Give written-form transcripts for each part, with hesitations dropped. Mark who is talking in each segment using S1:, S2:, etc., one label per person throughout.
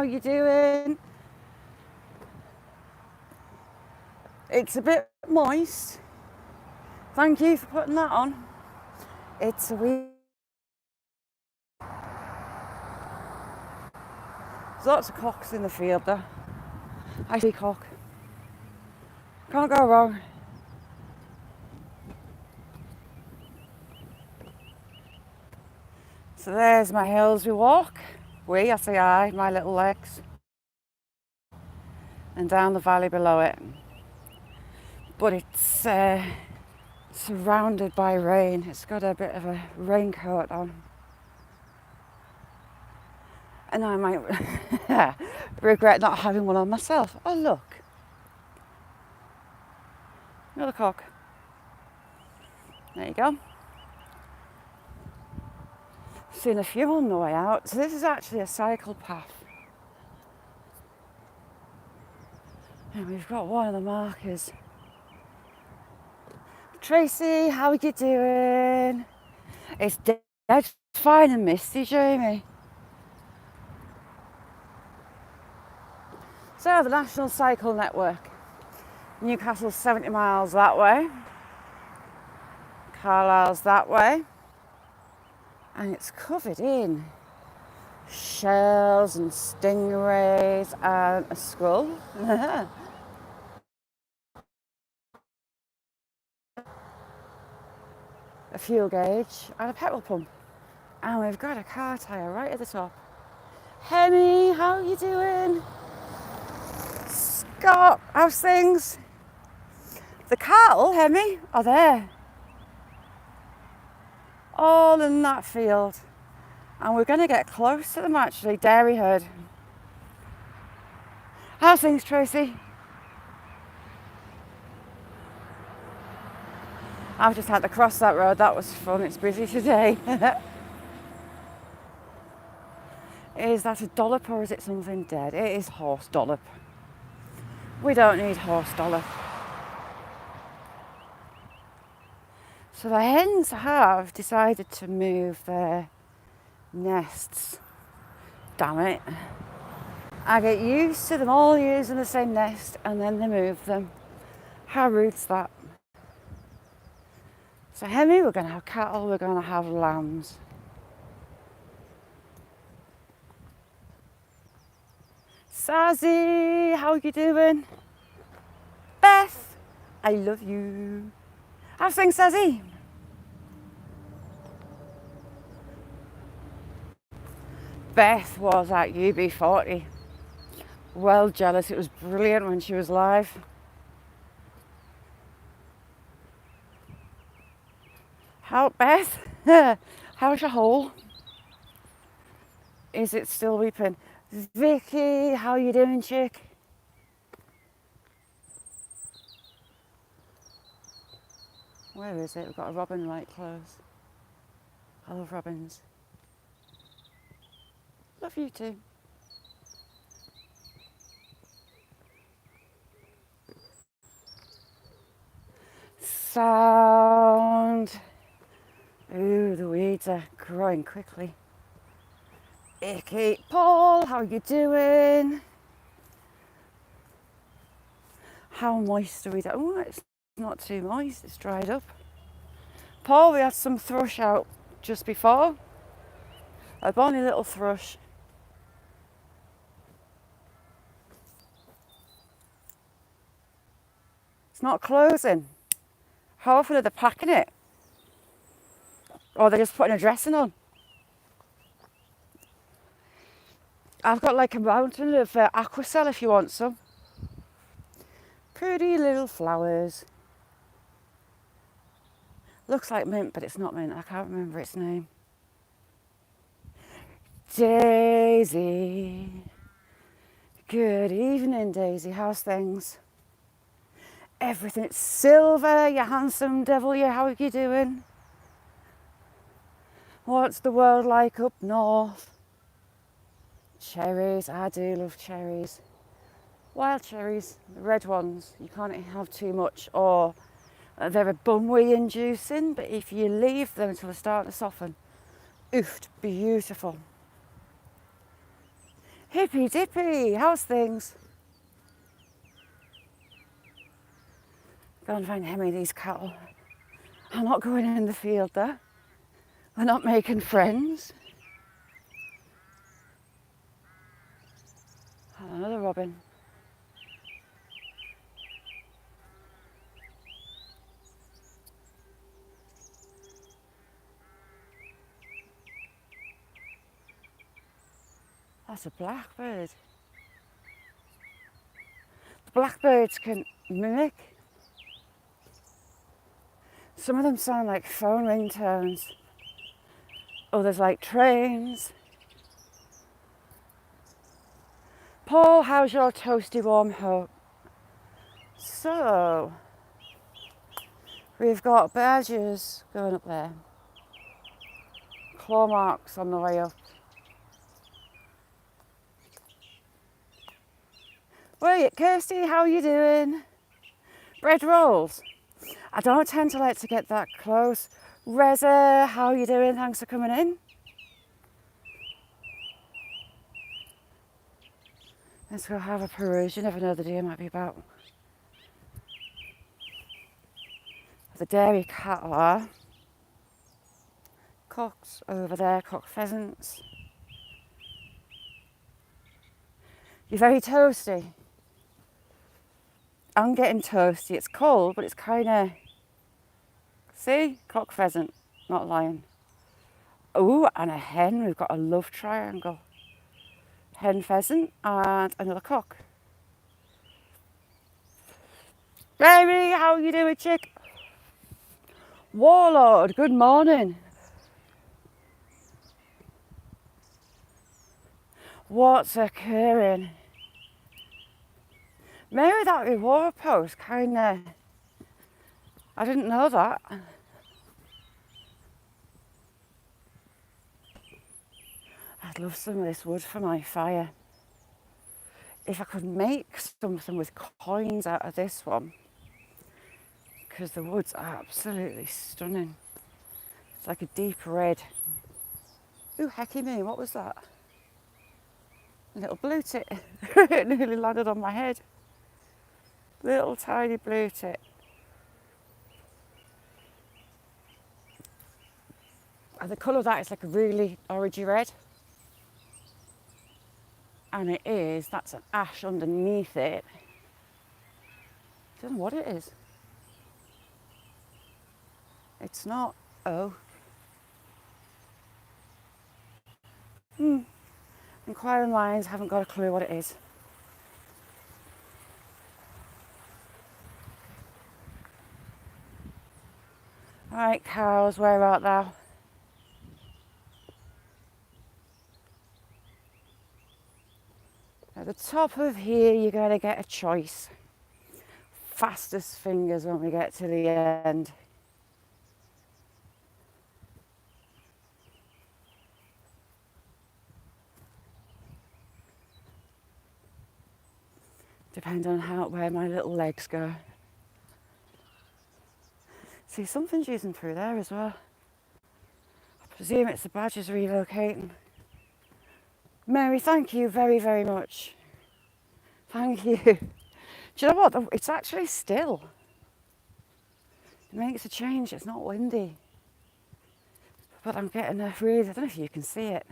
S1: how you doing? It's a bit moist. Thank you for putting that on. It's a wee. There's lots of cocks in the field there. I see cock. Can't go wrong. So there's my hills we walk. I say I, my little legs. And down the valley below it. But it's surrounded by rain. It's got a bit of a raincoat on. And I might regret not having one on myself. Oh, look. Another cock. There you go. Seen a few on the way out. So this is actually a cycle path. And we've got one of the markers. Tracy, how are you doing? It's dead fine and misty, Jamie. So the National Cycle Network. Newcastle's 70 miles that way. Carlisle's that way. And it's covered in shells and stingrays and a skull. A fuel gauge and a petrol pump. And we've got a car tyre right at the top. Hemi, how are you doing? Scott, how's things? The cattle, Hemi, are there. All in that field. And we're going to get close to them actually, dairy herd. How's things, Tracy? I've just had to cross that road, that was fun, it's busy today. Is that a dollop or is it something dead? It is horse dollop. We don't need horse dollop. So the hens have decided to move their nests. Damn it. I get used to them all using the same nest and then they move them. How rude's that? So Hemi, we're going to have cattle, we're going to have lambs. Sazzy, how are you doing? Beth, I love you. How's things, Sazzy? Beth was at UB40. Well jealous, it was brilliant when she was live. How, Beth? How's your hole? Is it still weeping? Vicky, how you doing, chick? Where is it? We've got a robin right close. I love robins. Love you too. Sound. Ooh, the weeds are growing quickly. Icky. Paul, how are you doing? How moist are we doing? Oh, it's not too moist, it's dried up. Paul, we had some thrush out just before. A bonny little thrush. It's not closing. How often are they packing it? Or they're just putting a dressing on? I've got like a mountain of aquacell if you want some. Pretty little flowers. Looks like mint, but it's not mint. I can't remember its name. Daisy. Good evening, Daisy. How's things? Everything. It's Silver, you handsome devil. You, how are you doing? What's the world like up north? Cherries. I do love cherries. Wild cherries, the red ones. You can't have too much, or they're a bumwee inducing, but if you leave them until they start to soften, oof, beautiful. Hippy dippy, how's things? Go and find Hemi these cattle. I'm not going in the field though. We're not making friends. Another robin. That's a blackbird. The blackbirds can mimic. Some of them sound like phone ringtones. Others like trains. Paul, how's your toasty warm hope? So, we've got badgers going up there. Claw marks on the way up. Wait, Kirsty, how are you doing? Bread rolls. I don't tend to like to get that close. Reza, how are you doing? Thanks for coming in. Let's go have a peruse. You never know, the day might be about. The dairy cattle are. Cocks over there, cock pheasants. You're very toasty. I'm getting toasty. It's cold, but it's kind of. See? Cock pheasant, not lion. Oh, and a hen. We've got a love triangle. Hen pheasant and another cock. Baby, how are you doing, chick? Warlord, good morning. What's occurring? Maybe that reward post kinda. I didn't know that. I'd love some of this wood for my fire. If I could make something with coins out of this one, because the wood's absolutely stunning. It's like a deep red. Ooh, hecky me, what was that? A little blue tit. It nearly landed on my head. Little tiny blue tit. And the colour of that is like a really orangey red. And it is, that's an ash underneath it. I don't know what it is. It's not, oh. Inquiring minds haven't got a clue what it is. Right, cows, where art thou? At the top of here, you're going to get a choice. Fastest fingers when we get to the end. Depends on where my little legs go. See, something's using through there as well. I presume it's the badgers relocating. Mary, thank you very, very much. Thank you. Do you know what? It's actually still. It makes a change. It's not windy. But I'm getting a really, I don't know if you can see it.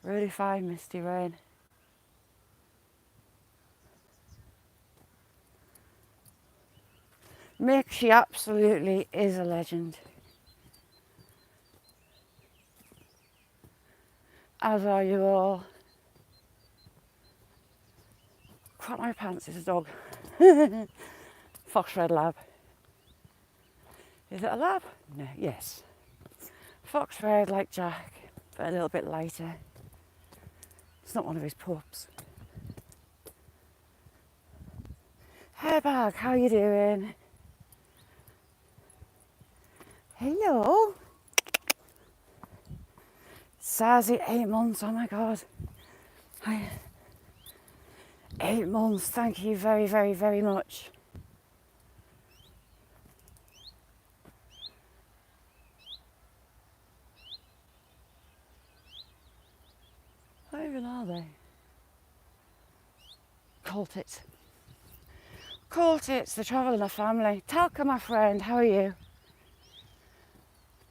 S1: Really fine misty rain. Mick, she absolutely is a legend. As are you all. Crap my pants, is a dog. Fox red lab. Is it a lab? No, yes. Fox red like Jack, but a little bit lighter. It's not one of his pups. Hey bag, how you doing? Hello. Sassy, 8 months, oh my God. Hi. 8 months, thank you very, very, very much. What even are they? Cultits. Cultits, they travel in a family. Talca, my friend, how are you?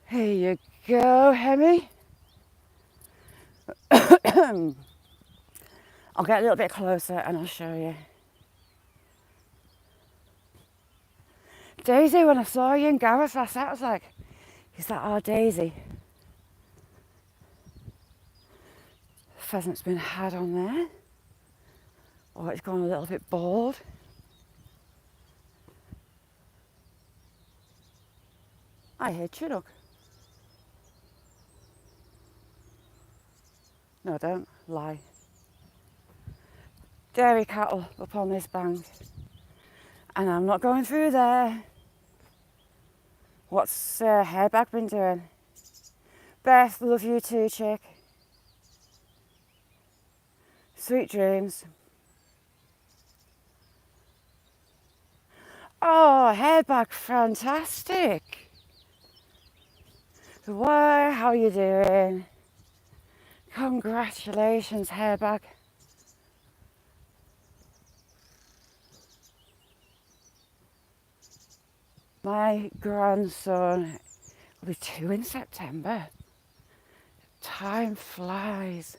S1: Here you go, Hemi. I'll get a little bit closer and I'll show you. Daisy, when I saw you in Gareth last night, I was like, is that our Daisy? Pheasant's been had on there. Oh, it's gone a little bit bald. I hear Chinook. No, don't lie. Dairy cattle up on this bank. And I'm not going through there. What's Hairbag been doing? Beth, love you too, chick. Sweet dreams. Oh, Hairbag, fantastic. Why, how are you doing? Congratulations, Hairbag. My grandson will be 2 in September. Time flies.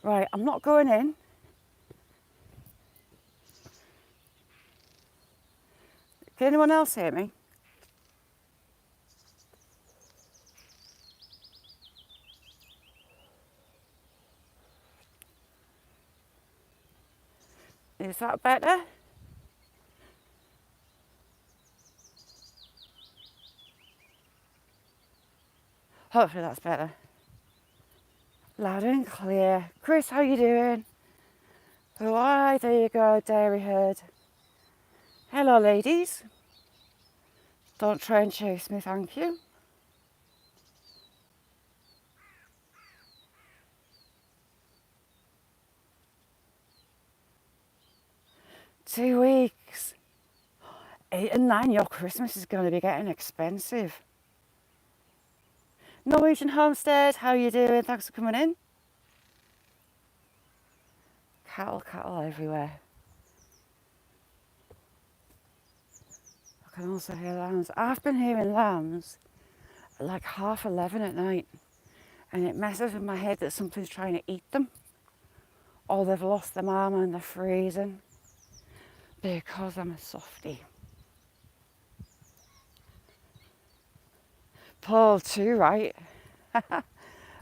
S1: Right, I'm not going in. Can anyone else hear me? Is that better? Hopefully that's better. Loud and clear. Chris, how you doing? Right, there you go, dairy herd. Hello, ladies. Don't try and chase me, thank you. Two weeks. 8 and 9, your Christmas is going to be getting expensive. Norwegian Homestead, how you doing? Thanks for coming in. Cattle everywhere. I can also hear lambs. I've been hearing lambs at like 11:30 at night, and it messes with my head that something's trying to eat them, or they've lost their mama and they're freezing, because I'm a softie. Paul too, right?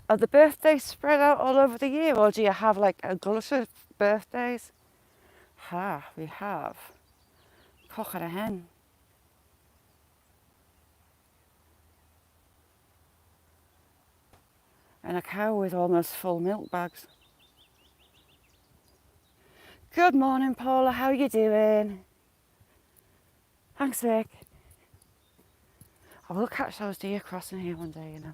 S1: Are the birthdays spread out all over the year, or do you have like a glut of birthdays? We have. Cock and a hen. And a cow with almost full milk bags. Good morning, Paula, how you doing? Thanks, Vic. I will catch those deer crossing here one day, you know.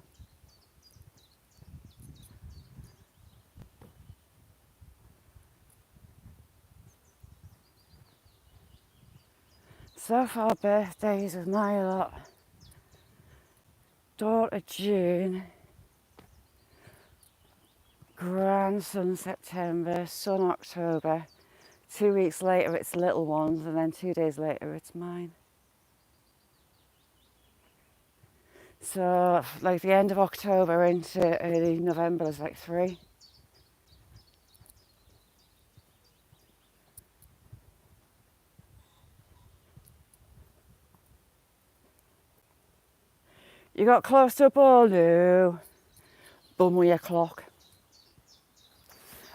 S1: So far, birthdays with my lot. Daughter June, grandson September, son October. 2 weeks later it's little ones, and then 2 days later it's mine. So like the end of October into early November is like 3. You got close to a ball? No. Bum with your clock.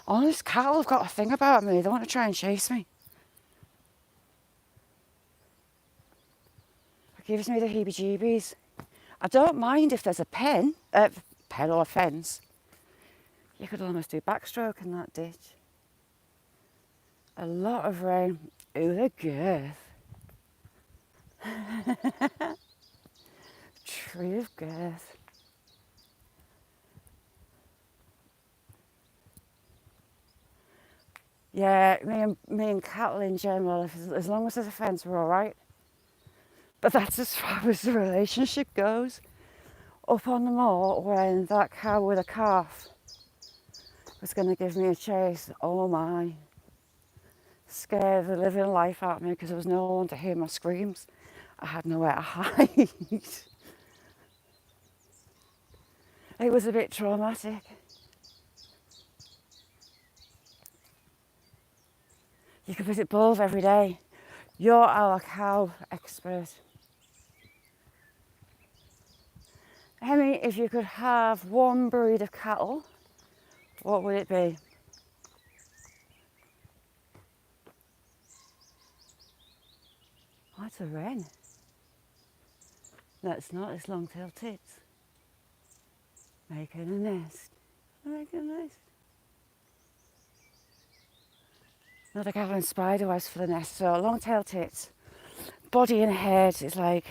S1: Honest, cattle have got a thing about me. They want to try and chase me. It gives me the heebie-jeebies. I don't mind if there's a pen or a fence. You could almost do backstroke in that ditch. A lot of rain. Ooh, the girth. Tree of girth. Yeah, me and cattle in general, as long as there's a fence, we're all right. But that's as far as the relationship goes. Up on the moor, when that cow with a calf was going to give me a chase. Oh my. Scared the living life out of me because there was no one to hear my screams. I had nowhere to hide. It was a bit traumatic. You could visit bulls every day. You're our cow expert. Hemi, if you could have one breed of cattle, what would it be? Oh, it's a wren. No, it's not. It's long-tailed tits. Making a nest. Making a nest. Not a gathering spider was for the nest. So long-tailed tits. Body and head is like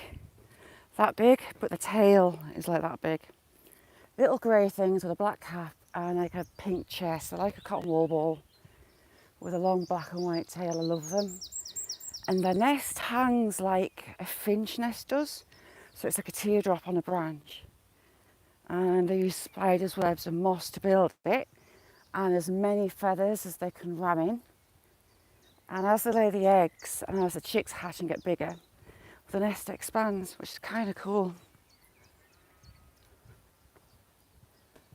S1: that big, but the tail is like that big. Little grey things with a black cap and like a pink chest. They're like a cotton wool ball with a long black and white tail. I love them. And their nest hangs like a finch nest does. So it's like a teardrop on a branch. And they use spiders' webs and moss to build it. And as many feathers as they can ram in. And as they lay the eggs and as the chicks hatch and get bigger, the nest expands, which is kind of cool.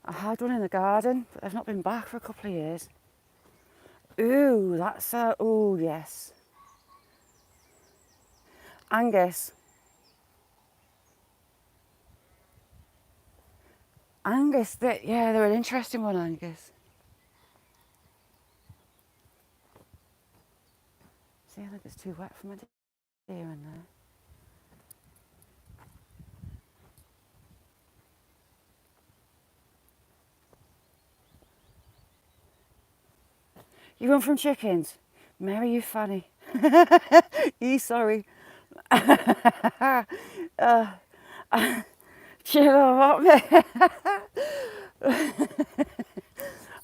S1: I had one in the garden, but I've not been back for a couple of years. Ooh, that's a, ooh, yes. Angus. Angus, yeah, they're an interesting one, Angus. See, I think it's too wet for my deer in there. You run from chickens? Mary, you funny. You sorry. Do you know what,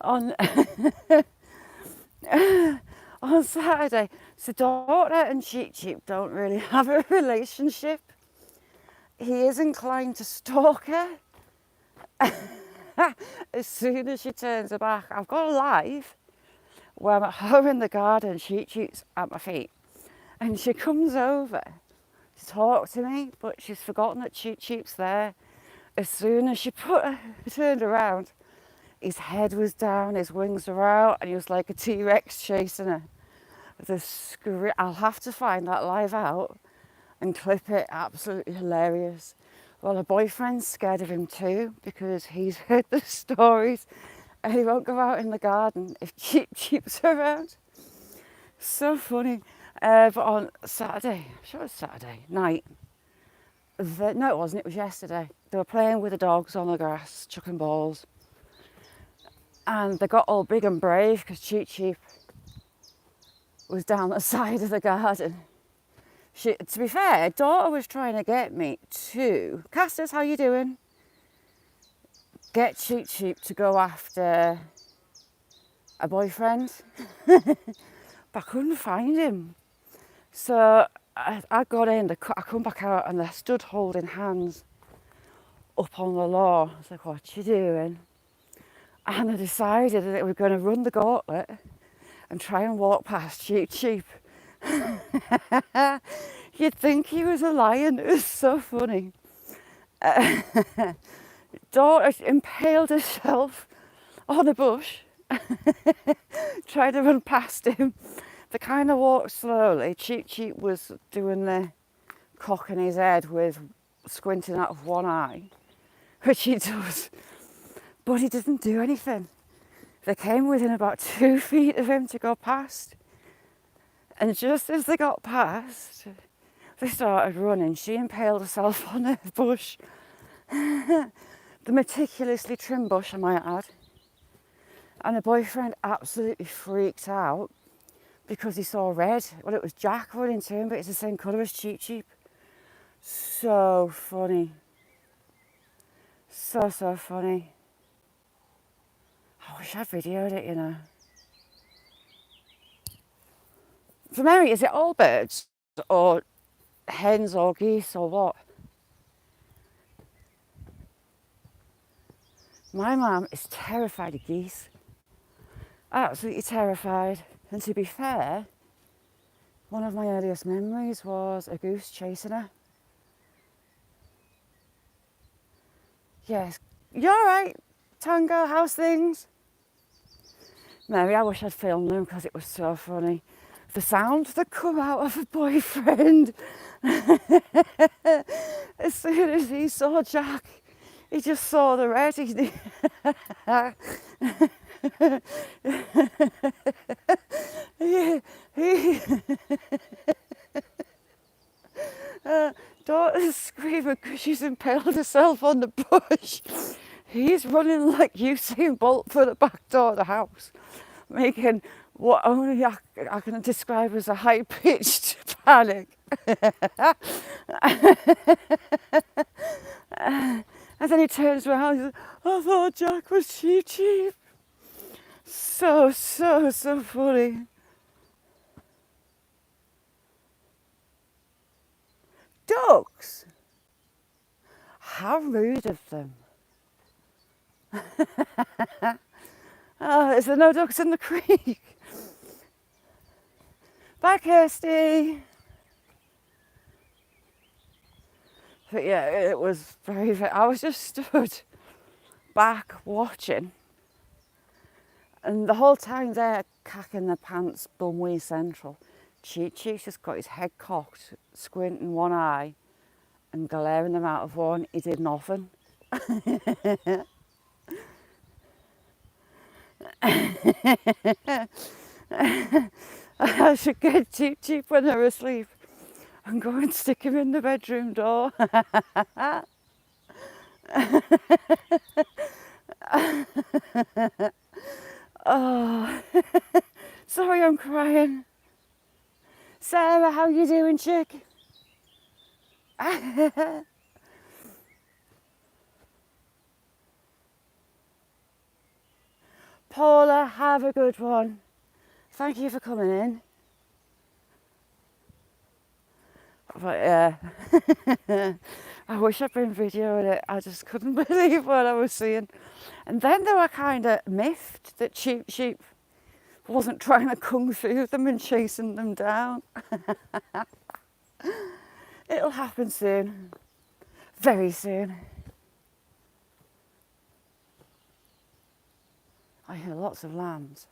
S1: on on Saturday, so daughter and Cheep Cheep don't really have a relationship. He is inclined to stalk her. As soon as she turns her back, I've got a live where I'm at home in the garden, Cheep Cheep's at my feet, and she comes over to talk to me, but she's forgotten that Cheep Cheep's there. As soon as she turned around, his head was down, his wings were out, and he was like a T-Rex chasing her. I'll have to find that live out and clip it. Absolutely hilarious. Well, her boyfriend's scared of him too because he's heard the stories and he won't go out in the garden if Cheep Cheep's around. So funny. But on Saturday, I'm sure it was Saturday night. No, it wasn't. It was yesterday. They were playing with the dogs on the grass, chucking balls. And they got all big and brave because Cheep Cheep was down the side of the garden. To be fair, daughter was trying to get me to, Casters, how you doing? Get Cheep Cheep to go after a boyfriend. But I couldn't find him. So I got in, I come back out and they stood holding hands up on the lawn. I was like, what you doing? And I decided that we were going to run the gauntlet and try and walk past Cheep Cheep. You'd think he was a lion. It was so funny. Daughter impaled herself on a bush, tried to run past him. They kind of walked slowly. Cheep Cheep was doing the cocking his head with squinting out of one eye, which he does, but he didn't do anything. They came within about 2 feet of him to go past. And just as they got past, they started running. She impaled herself on a bush. The meticulously trimmed bush, I might add. And the boyfriend absolutely freaked out because he saw red. Well, it was Jack running to him, but it's the same colour as Cheep Cheep. So funny. So funny. I wish I videoed it, you know. For Mary, is it all birds or hens or geese or what? My mum is terrified of geese. Absolutely terrified. And to be fair, one of my earliest memories was a goose chasing her. Yes. You alright, Tango? How's things? Mary, I wish I'd filmed them because it was so funny. The sound that come out of a boyfriend. As soon as he saw Jack, he just saw the red. He daughter's screaming because she's impaled herself on the bush. He's running like Usain Bolt for the back door of the house, making what only I can describe as a high-pitched panic. And then he turns around and says, I thought Jack was cheap. So funny. Ducks? How rude of them. Oh, is there no ducks in the creek? Bye, Kirsty. But yeah, it was very, I was just stood back watching. And the whole time they're cacking their pants bumwee central. Cheech's just got his head cocked, squinting one eye and glaring them out of one. He did nothing. I should get Cheech when they're asleep and go and stick him in the bedroom door. Oh, sorry I'm crying. Sarah, how you doing, chick? Paula, have a good one. Thank you for coming in. But yeah, I wish I'd been videoing it. I just couldn't believe what I was seeing. And then they were kind of miffed that Cheap Sheep wasn't trying to kung fu them and chasing them down. It'll happen soon. Very soon. I hear lots of lambs.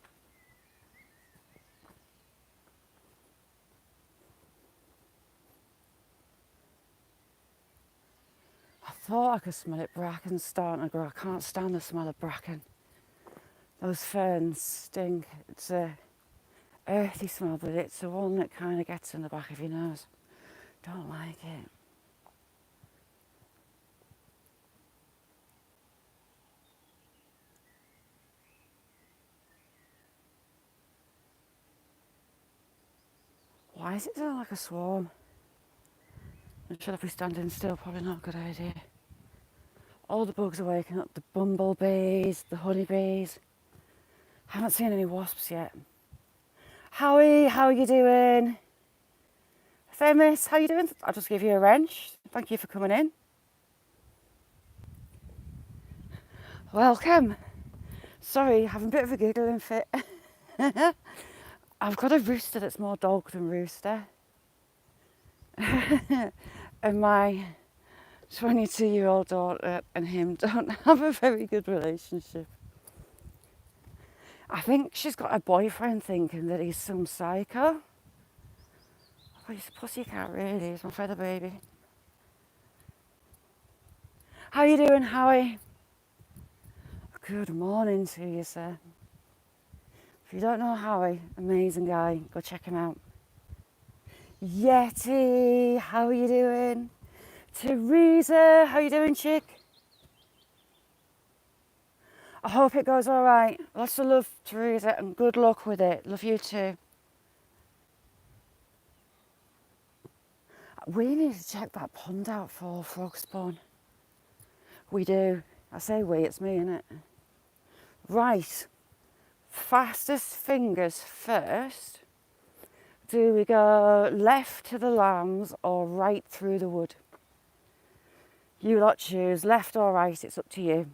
S1: I thought I could smell it. Bracken's starting to grow. I can't stand the smell of bracken. Those ferns stink. It's a earthy smell, but it's the one that kind of gets in the back of your nose. Don't like it. Why is it sound like a swarm? And should I be standing still? Probably not a good idea. All the bugs are waking up. The bumblebees, the honeybees. Haven't seen any wasps yet. Howie, how are you doing? Famous, how you doing? I'll just give you a wrench. Thank you for coming in. Welcome. Sorry, having a bit of a giggling fit. I've got a rooster that's more dog than rooster. And my 22-year-old daughter and him don't have a very good relationship. I think she's got a boyfriend thinking that he's some psycho. Oh, he's a pussycat, really. He's my feather baby. How you doing, Howie? Good morning to you, sir. If you don't know Howie, amazing guy, go check him out. Yeti, how are you doing? Teresa, how you doing, chick? I hope it goes all right. Lots of love, Teresa, and good luck with it. Love you too. We need to check that pond out for frog spawn. We do. I say we, it's me, innit? Right. Fastest fingers first. Do we go left to the lambs or right through the wood? You lot choose, left or right, it's up to you.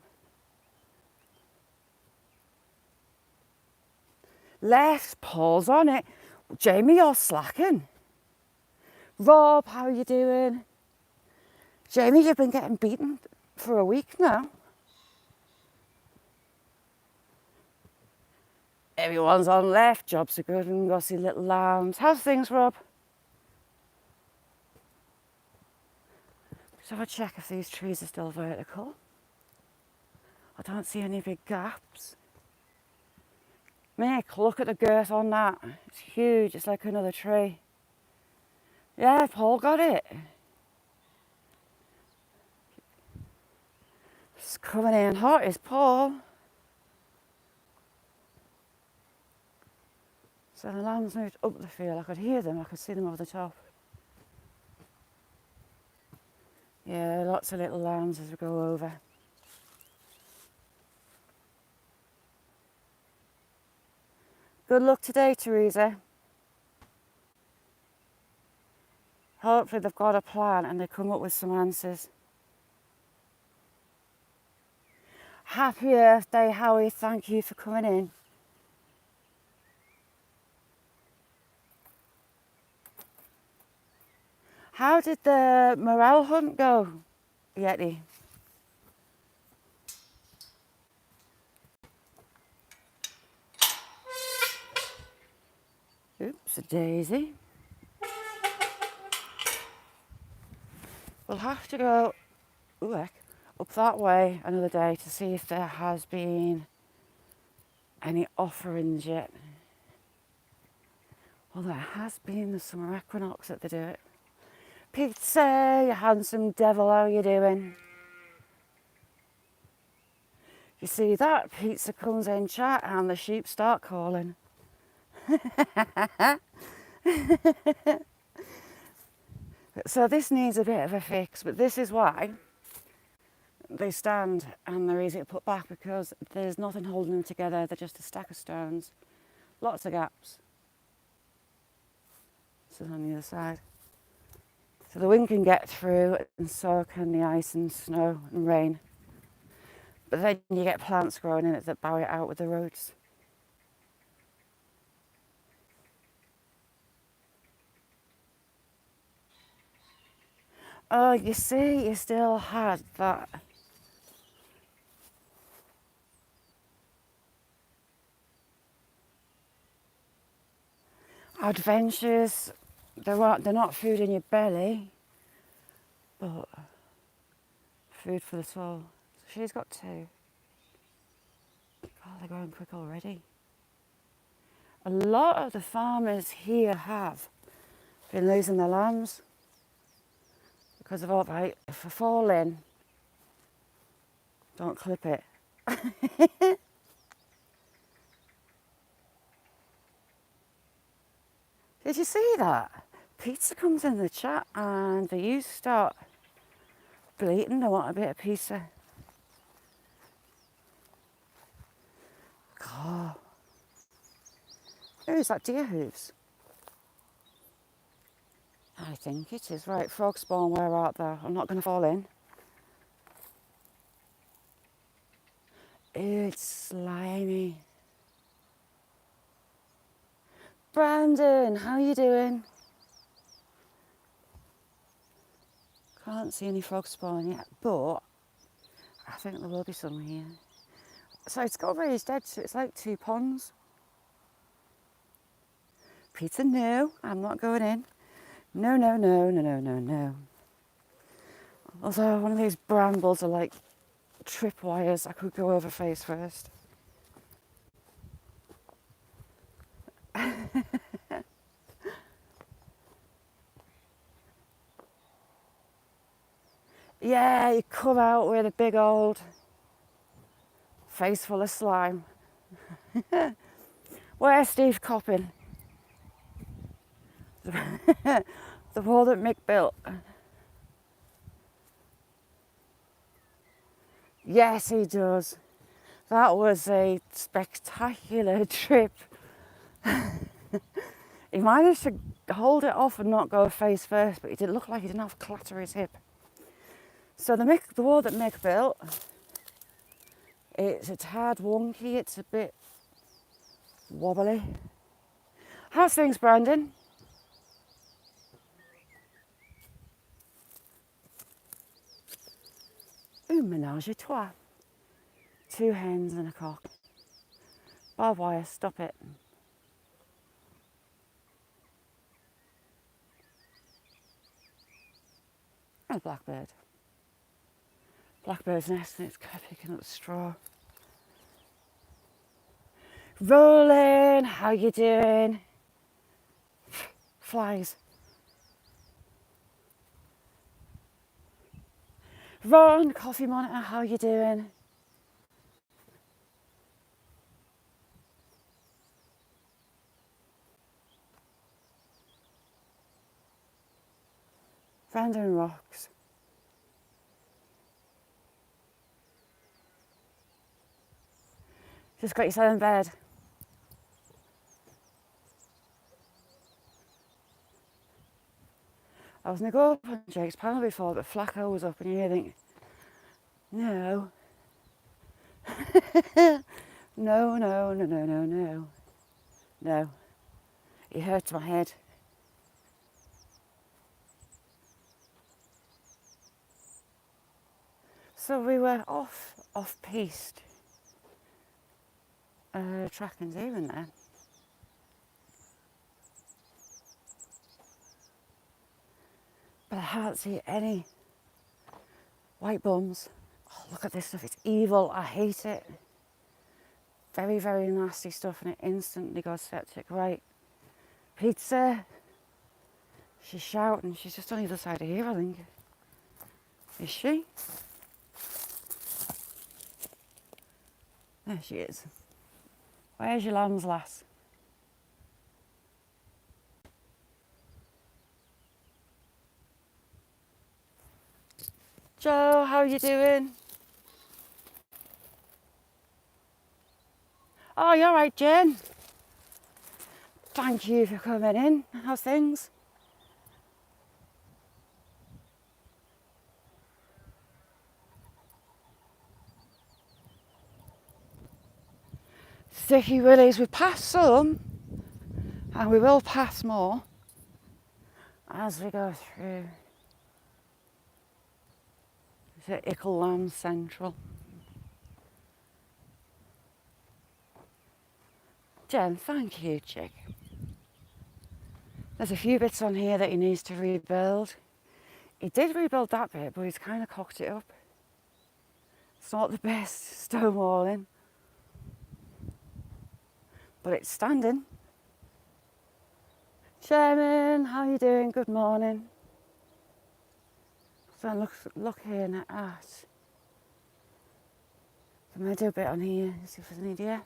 S1: Left, Paul's on it. Jamie, you're slacking. Rob, how are you doing? Jamie, you've been getting beaten for a week now. Everyone's on left, jobs are good and gossy little lambs. How's things, Rob? Let's have a check if these trees are still vertical. I don't see any big gaps. Mick, look at the girth on that. It's huge, it's like another tree. Yeah, Paul got it. It's coming in hot, is Paul. So the lambs moved up the field. I could hear them, I could see them over the top. Yeah, lots of little lambs as we go over. Good luck today, Teresa. Hopefully they've got a plan and they come up with some answers. Happy Earth Day, Howie. Thank you for coming in. How did the morel hunt go, Yeti? Oops, a daisy. We'll have to go up that way another day to see if there has been any offerings yet. Well, there has been the summer equinox that they do it. Pizza, you handsome devil, how you doing? You see that? Pizza comes in chat and the sheep start calling. So this needs a bit of a fix, but this is why they stand and they're easy to put back, because there's nothing holding them together. They're just a stack of stones. Lots of gaps. This is on the other side. So the wind can get through and so can the ice and snow and rain. But then you get plants growing in it that bow it out with the roots. Oh, you see, you still had that. Adventures, they're not food in your belly, but food for the soul. So she's got two. God, they're growing quick already. A lot of the farmers here have been losing their lambs because of all right. If I fall in, don't clip it. Did you see that? Pizza comes in the chat and they used to start bleating. They want a bit of pizza. God. Who is that? Deer hooves? I think it is. Right, frog spawn, where art thou? I'm not going to fall in. Ew, it's slimy. Brandon, how you doing? Can't see any frog spawn yet, but I think there will be some here. So it's got raised beds, so it's like two ponds. Peter, no, I'm not going in. No, no, no, no, no, no, no. Although one of these brambles are like tripwires, I could go over face first. Yeah, you come out with a big old face full of slime. Where's Steve Coppin? The wall that Mick built. Yes, he does. That was a spectacular trip. He managed to hold it off and not go face first, but he did look like he didn't have clatter his hip. So the wall that Mick built, it's a tad wonky. It's a bit wobbly. How's things, Brandon? Un ménage à trois. 2 hens and a cock. Barbed wire, stop it. And a blackbird. Blackbird's nest and it's picking up straw. Rolling, how you doing? Flies. Ron, coffee monitor, how you doing? Random rocks. Just got yourself in bed. I was going to go up on Jake's panel before, but Flacco was up and you think, no. No, no, no, no, no, no. No. It hurts my head. So we were off-piste. Tracking's even there. But I can't see any white bums. Oh, look at this stuff, it's evil, I hate it. Very, very nasty stuff and it instantly got septic. Right, pizza. She's shouting, she's just on the other side of here, I think. Is she? There she is. Where's your lambs, lass? Joe, how are you doing? Oh, you're right, Jen. Thank you for coming in. How's things? Sticky willies, we've passed some and we will pass more as we go through to Ickle Lamb Central. Jen, thank you, chick. There's a few bits on here that he needs to rebuild. He did rebuild that bit, but he's kind of cocked it up. It's not the best stone walling, but it's standing. Chairman, how are you doing? Good morning. So I'm looking at, I'm going to do a bit on here, see if there's any deer.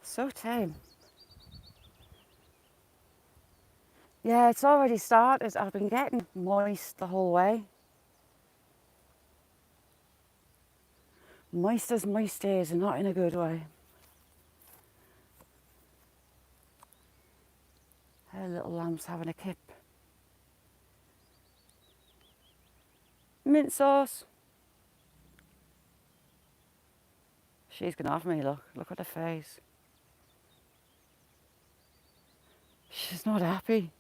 S1: So tame. Yeah, it's already started. I've been getting moist the whole way. Moist as moist is, and not in a good way. Her little lamb's having a kip. Mint sauce. She's gonna have me, look at her face. She's not happy.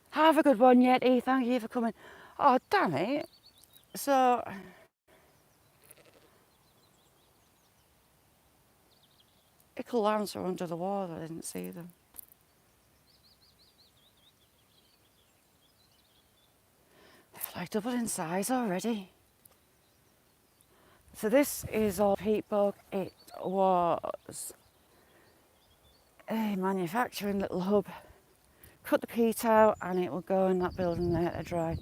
S1: Have a good one, Yeti. Thank you for coming. Oh, damn it. So, Ickle lambs are under the water. I didn't see them. They've like doubled in size already. So this is all peat bog. It was a manufacturing little hub. Cut the peat out and it will go in that building there to dry.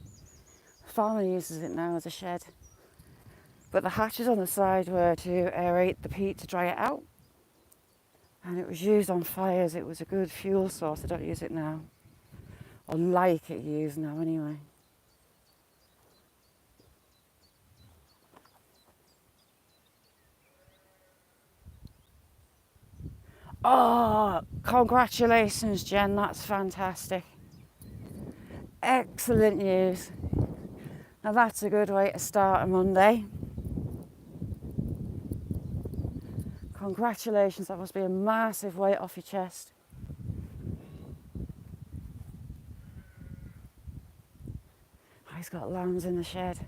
S1: The farmer uses it now as a shed. But the hatches on the side were to aerate the peat to dry it out. And it was used on fires. It was a good fuel source. I don't use it now. Or like it used now anyway. Oh, congratulations, Jen. That's fantastic. Excellent news. Now that's a good way to start a Monday. Congratulations, that must be a massive weight off your chest. Oh, he's got lambs in the shed.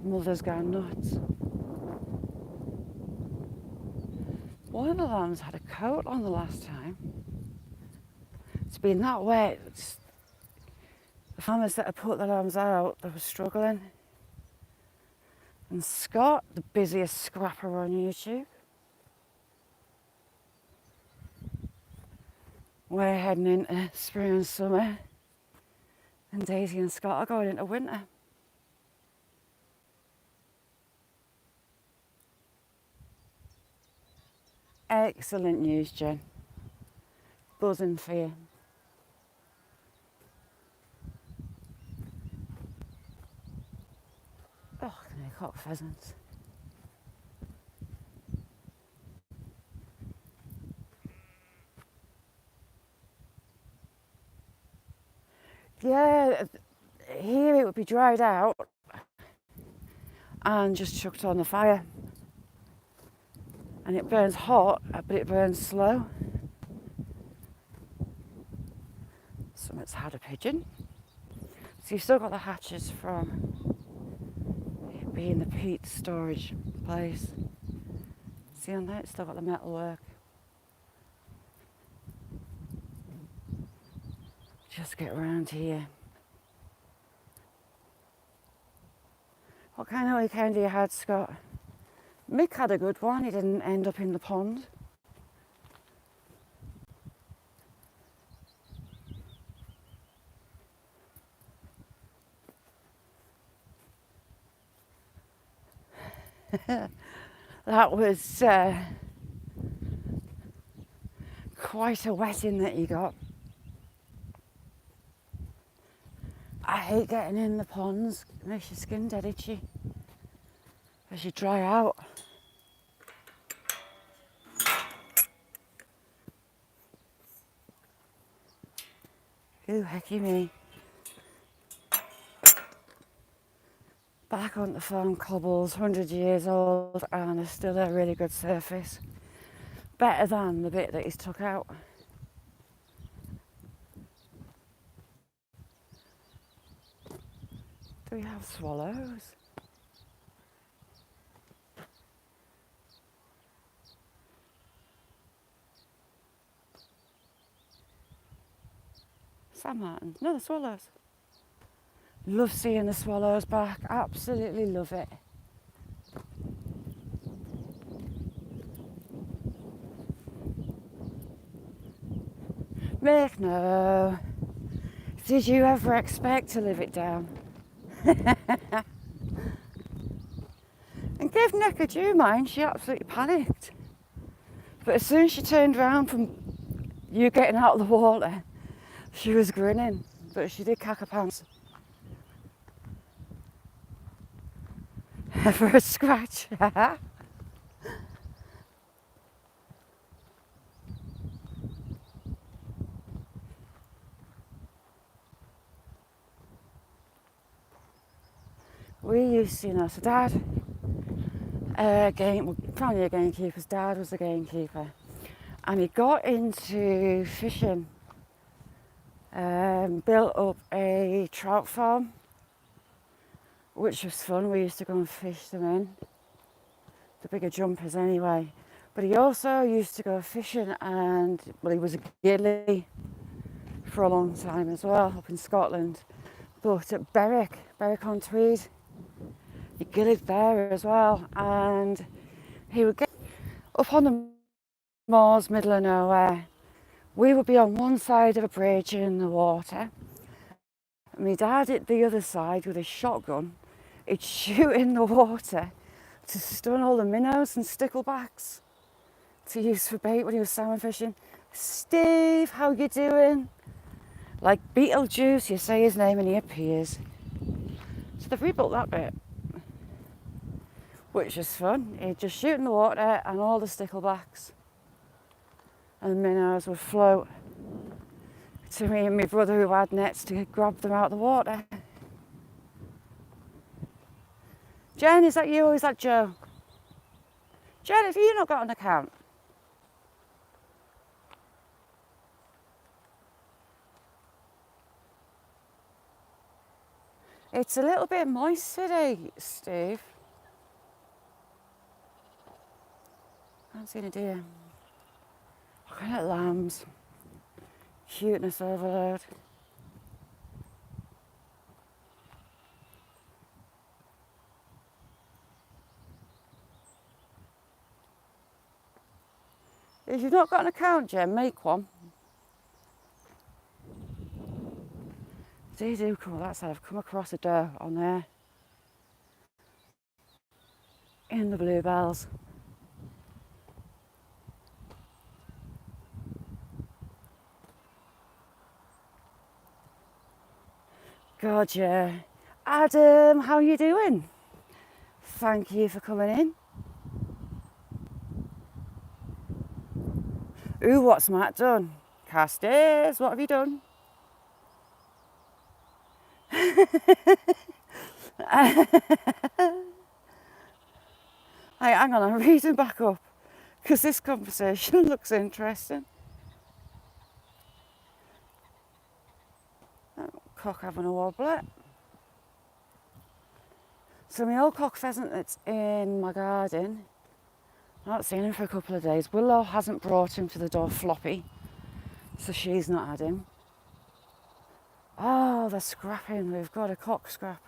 S1: Mother's gone nuts. One of the lambs had a coat on the last time. It's been that wet. The farmers that had put the lambs out, they were struggling. And Scott, the busiest scrapper on YouTube, we're heading into spring and summer, and Daisy and Scott are going into winter. Excellent news, Jen. Buzzing for you. Oh, can I cock pheasants? Yeah, here it would be dried out and just chucked on the fire. And it burns hot, but it burns slow. Something's had a pigeon. So you've still got the hatches from it being the peat storage place. See on there, it's still got the metal work. Just get around here. What kind of weekend you had, Scott? Mick had a good one, he didn't end up in the pond. That was quite a wetting that you got. I hate getting in the ponds, it makes your skin dead itchy as you dry out. Ooh, hecky me. Back on the farm cobbles, 100 years old, and there's still a really good surface. Better than the bit that he's took out. Do we have swallows? Sand martins? No, the swallows. Love seeing the swallows back, absolutely love it. Mick, no. Did you ever expect to live it down? And give Nick a due mind, she absolutely panicked. But as soon as she turned around from you getting out of the water, she was grinning, but she did cack her pants. For a scratch. We used to, so Dad, family of gamekeepers, Dad was a gamekeeper, and he got into fishing, built up a trout farm, which was fun. We used to go and fish them in, the bigger jumpers anyway. But he also used to go fishing, and well, he was a gilly for a long time as well, up in Scotland. But at Berwick-on-Tweed, he gillied there as well, and he would get up on the moors, middle of nowhere. We would be on one side of a bridge in the water, and my dad at the other side with a shotgun. He'd shoot in the water to stun all the minnows and sticklebacks to use for bait when he was salmon fishing. Steve, how you doing? Like Beetlejuice, you say his name and he appears. So they've rebuilt that bit, which is fun. He'd just shoot in the water and all the sticklebacks and minnows would float to me and my brother who had nets to grab them out of the water. Jen, is that you or is that Joe? Jen, have you not got an account? It's a little bit moist today, Steve. I haven't seen a deer. Looking at lambs. Cuteness overload. If you've not got an account, Jen, make one. They do come, that's how I've come across a doe on there. In the bluebells. God, yeah. Adam, how are you doing? Thank you for coming in. Ooh, what's Matt done? Casters, what have you done? Hey, hang on, I'm reading back up because this conversation looks interesting. Cock having a wobbler. So my old cock pheasant that's in my garden, I've not seen him for a couple of days. Willow hasn't brought him to the door, Floppy, so she's not had him. Oh, they're scrapping. We've got a cock scrap.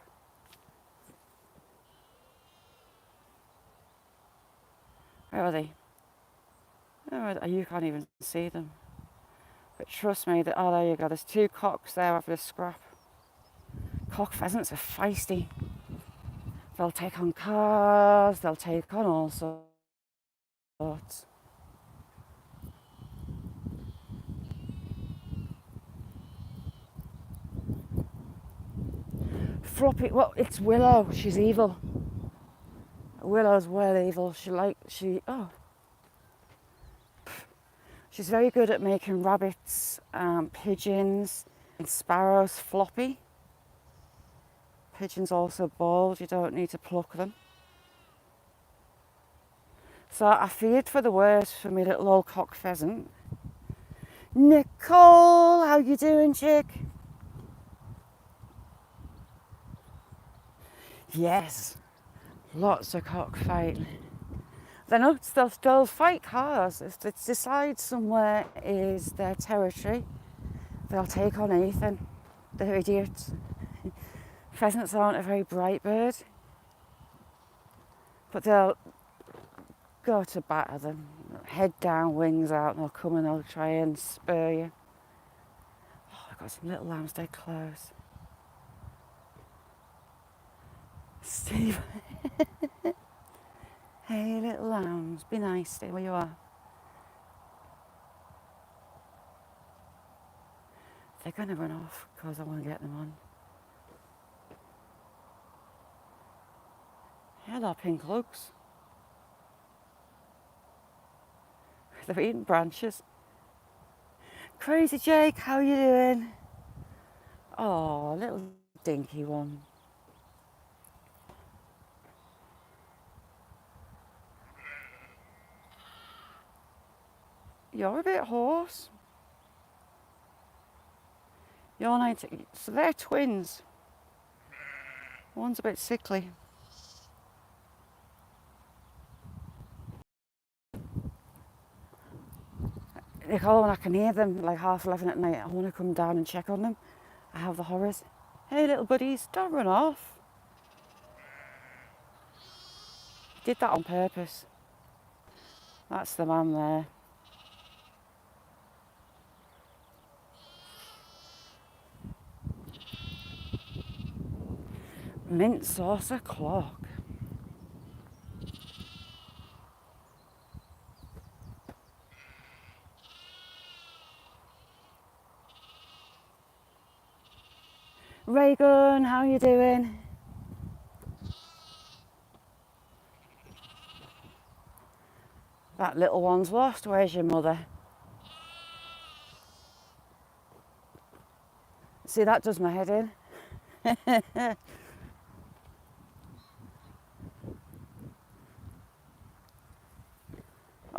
S1: Where are they? Oh, you can't even see them. But trust me, that, oh, there you go. There's two cocks there having a scrap. Cock pheasants are feisty. They'll take on cars, they'll take on all sorts. Floppy, well, it's Willow. She's evil. Willow's well evil. She's very good at making rabbits, pigeons, and sparrows floppy. Pigeons also bald. You don't need to pluck them. So I feared for the worst for my little old cock pheasant. Nicole, how you doing, chick? Yes, lots of cockfighting. They're nuts, they'll fight cars. If they decide somewhere is their territory, they'll take on anything. They're idiots. Pheasants aren't a very bright bird, but they'll go to batter them. Head down, wings out, and they'll come and they'll try and spur you. Oh, I've got some little lambs dead close. Steve. Hey, little lambs, be nice, stay where you are. They're going to run off because I want to get them on. Hello, pink lugs. They're eating branches. Crazy Jake, how you doing? Oh, little dinky one. You're a bit hoarse. You're 90. So they're twins. One's a bit sickly. They call when I can hear them, like 11:30 at night. I want to come down and check on them. I have the horrors. Hey, little buddies, don't run off. Did that on purpose. That's the man there. Mint saucer clock. Reagan, how you doing? That little one's lost. Where's your mother? See, that does my head in.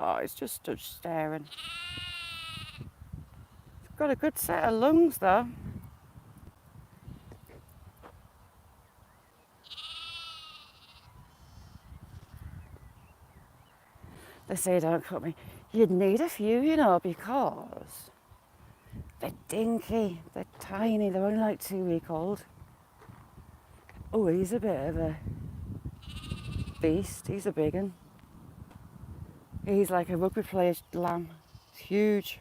S1: Oh, he's just stood staring. He's got a good set of lungs though. They say don't cut me. You'd need a few, you know, because they're dinky, they're tiny, they're only like 2 week old. Oh, he's a bit of a beast, he's a big one. He's like a rugby player's lamb, he's huge.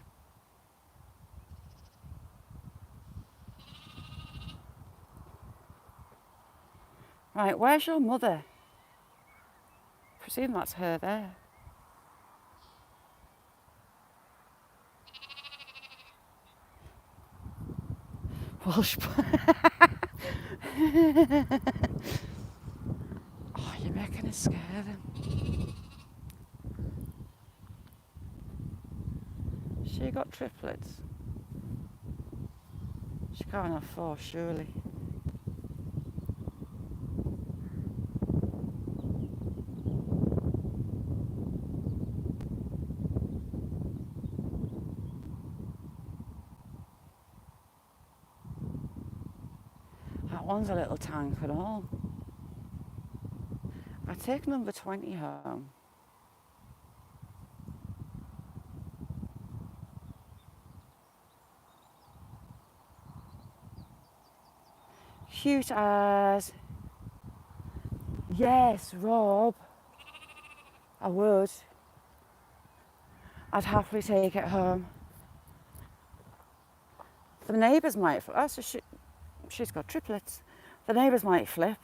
S1: Right, where's your mother? I presume that's her there. Welsh. Oh, you're making us scare them. She got triplets. She can't have 4, surely. That one's a little tank and all. I take number 20 home. Cute as. Yes, Rob. I would. I'd happily take it home. The neighbours might. Oh, so she's got triplets. The neighbours might flip.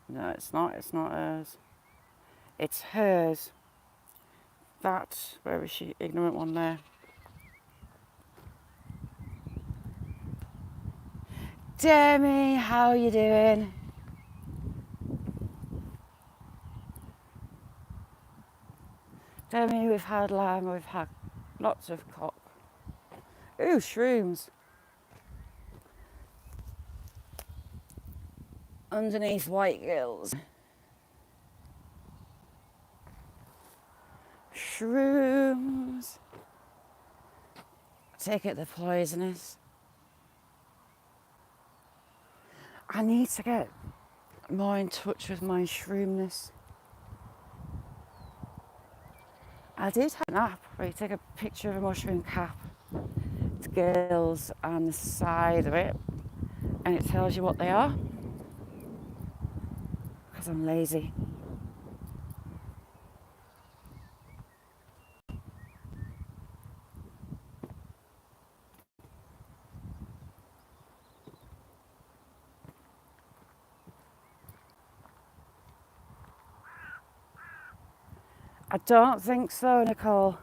S1: No, it's not. It's not hers. It's hers. That. Where is she? Ignorant one there. Demi, how are you doing? Demi, we've had lamb, we've had lots of cock. Ooh, shrooms. Underneath white gills. Shrooms. I take it they're poisonous. I need to get more in touch with my shroomness. I did have an app where you take a picture of a mushroom cap, its gills and the side of it, and it tells you what they are. Because I'm lazy. I don't think so, Nicole.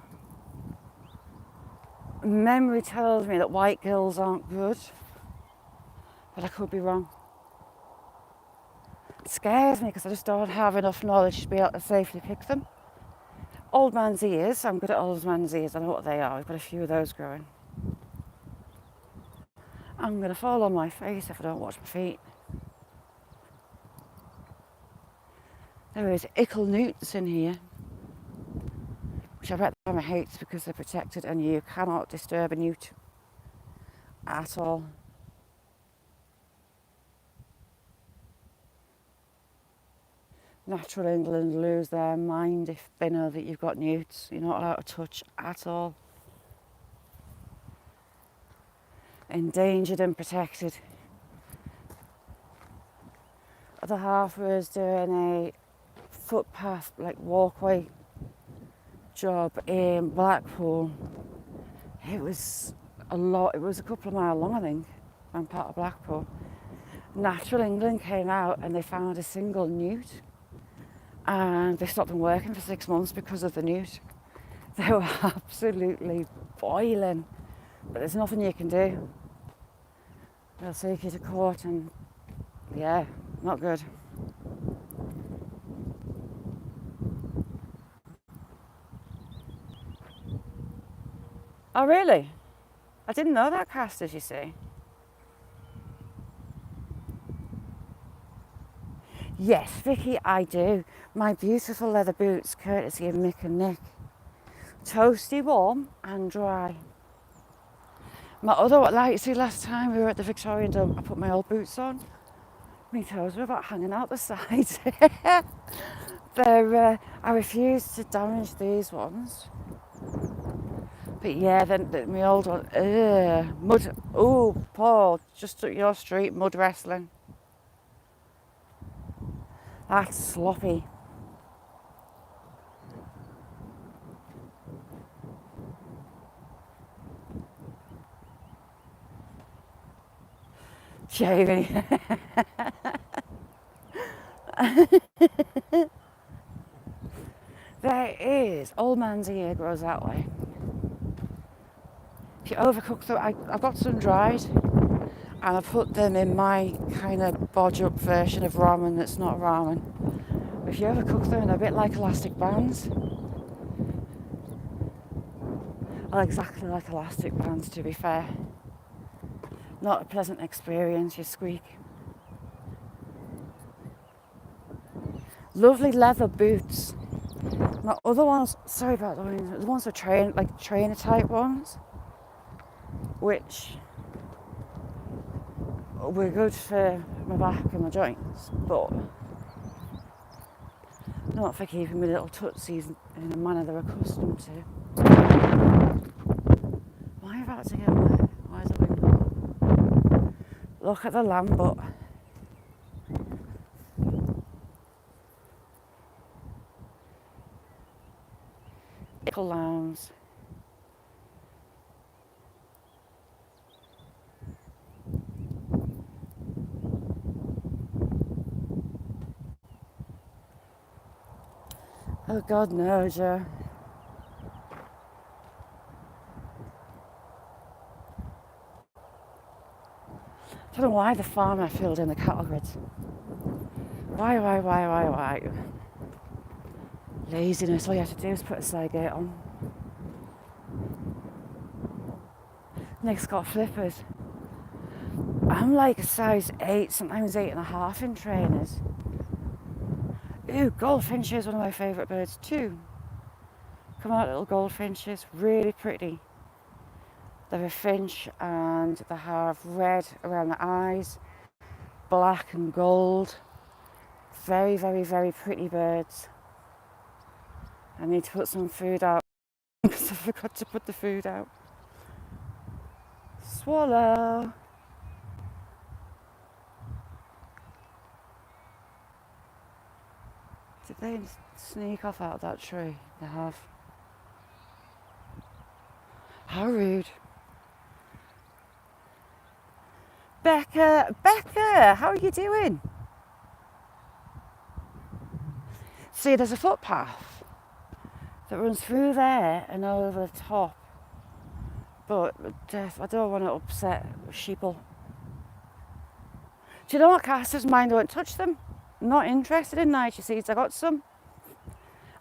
S1: Memory tells me that white gills aren't good, but I could be wrong. It scares me because I just don't have enough knowledge to be able to safely pick them. Old man's ears, I'm good at old man's ears, I know what they are, we've got a few of those growing. I'm going to fall on my face if I don't watch my feet. There is ickle newts in here, which I bet the farmer hates because they're protected and you cannot disturb a newt at all. Natural England lose their mind if they know that you've got newts. You're not allowed to touch at all. Endangered and protected. Other half was doing a footpath, like walkway job in Blackpool. It was a lot, it was a couple of miles long, I think. I'm part of Blackpool. Natural England came out and they found a single newt, and they stopped them working for 6 months because of the newt. They were absolutely boiling, but there's nothing you can do. They'll take you to court and yeah, not good. Oh really? I didn't know that, Casters, you see. Yes, Vicky, I do. My beautiful leather boots, courtesy of Mick and Nick. Toasty, warm and dry. My other, like you see last time we were at the Victorian Dome, I put my old boots on. My toes were about hanging out the sides. I refuse to damage these ones. But yeah, then my old one, mud. Oh, Paul, just up your street, mud wrestling. That's sloppy. Jamie. There is. Old man's ear grows that way. If you overcook them, I've got some dried and I put them in my kind of bodge up version of ramen that's not ramen. If you overcook them, they're a bit like elastic bands. Well, exactly like elastic bands, to be fair. Not a pleasant experience, you squeak. Lovely leather boots. My other ones, sorry about the ones are trainer type ones, which were good for my back and my joints, but not for keeping my little tootsies in a manner they're accustomed to. Why are you about to get wet? Why is the window? Look at the lambut. Ickle lambs. Oh God, no, Joe. I don't know why the farmer filled in the cattle grids. Why? Laziness, all you have to do is put a side gate on. Nick's got flippers. I'm like a size 8, sometimes 8.5 in trainers. Ooh, goldfinches, one of my favourite birds too. Come out, little goldfinches, really pretty. They're a finch and they have red around the eyes, black and gold. Very, very, very pretty birds. I need to put some food out because I forgot to put the food out. Swallow. Did they sneak off out of that tree? They have. How rude. Becca, how are you doing? See, there's a footpath that runs through there and over the top. But I don't want to upset sheeple. Do you know what? Casters mine don't touch them. I'm not interested in Niger seeds. I got some.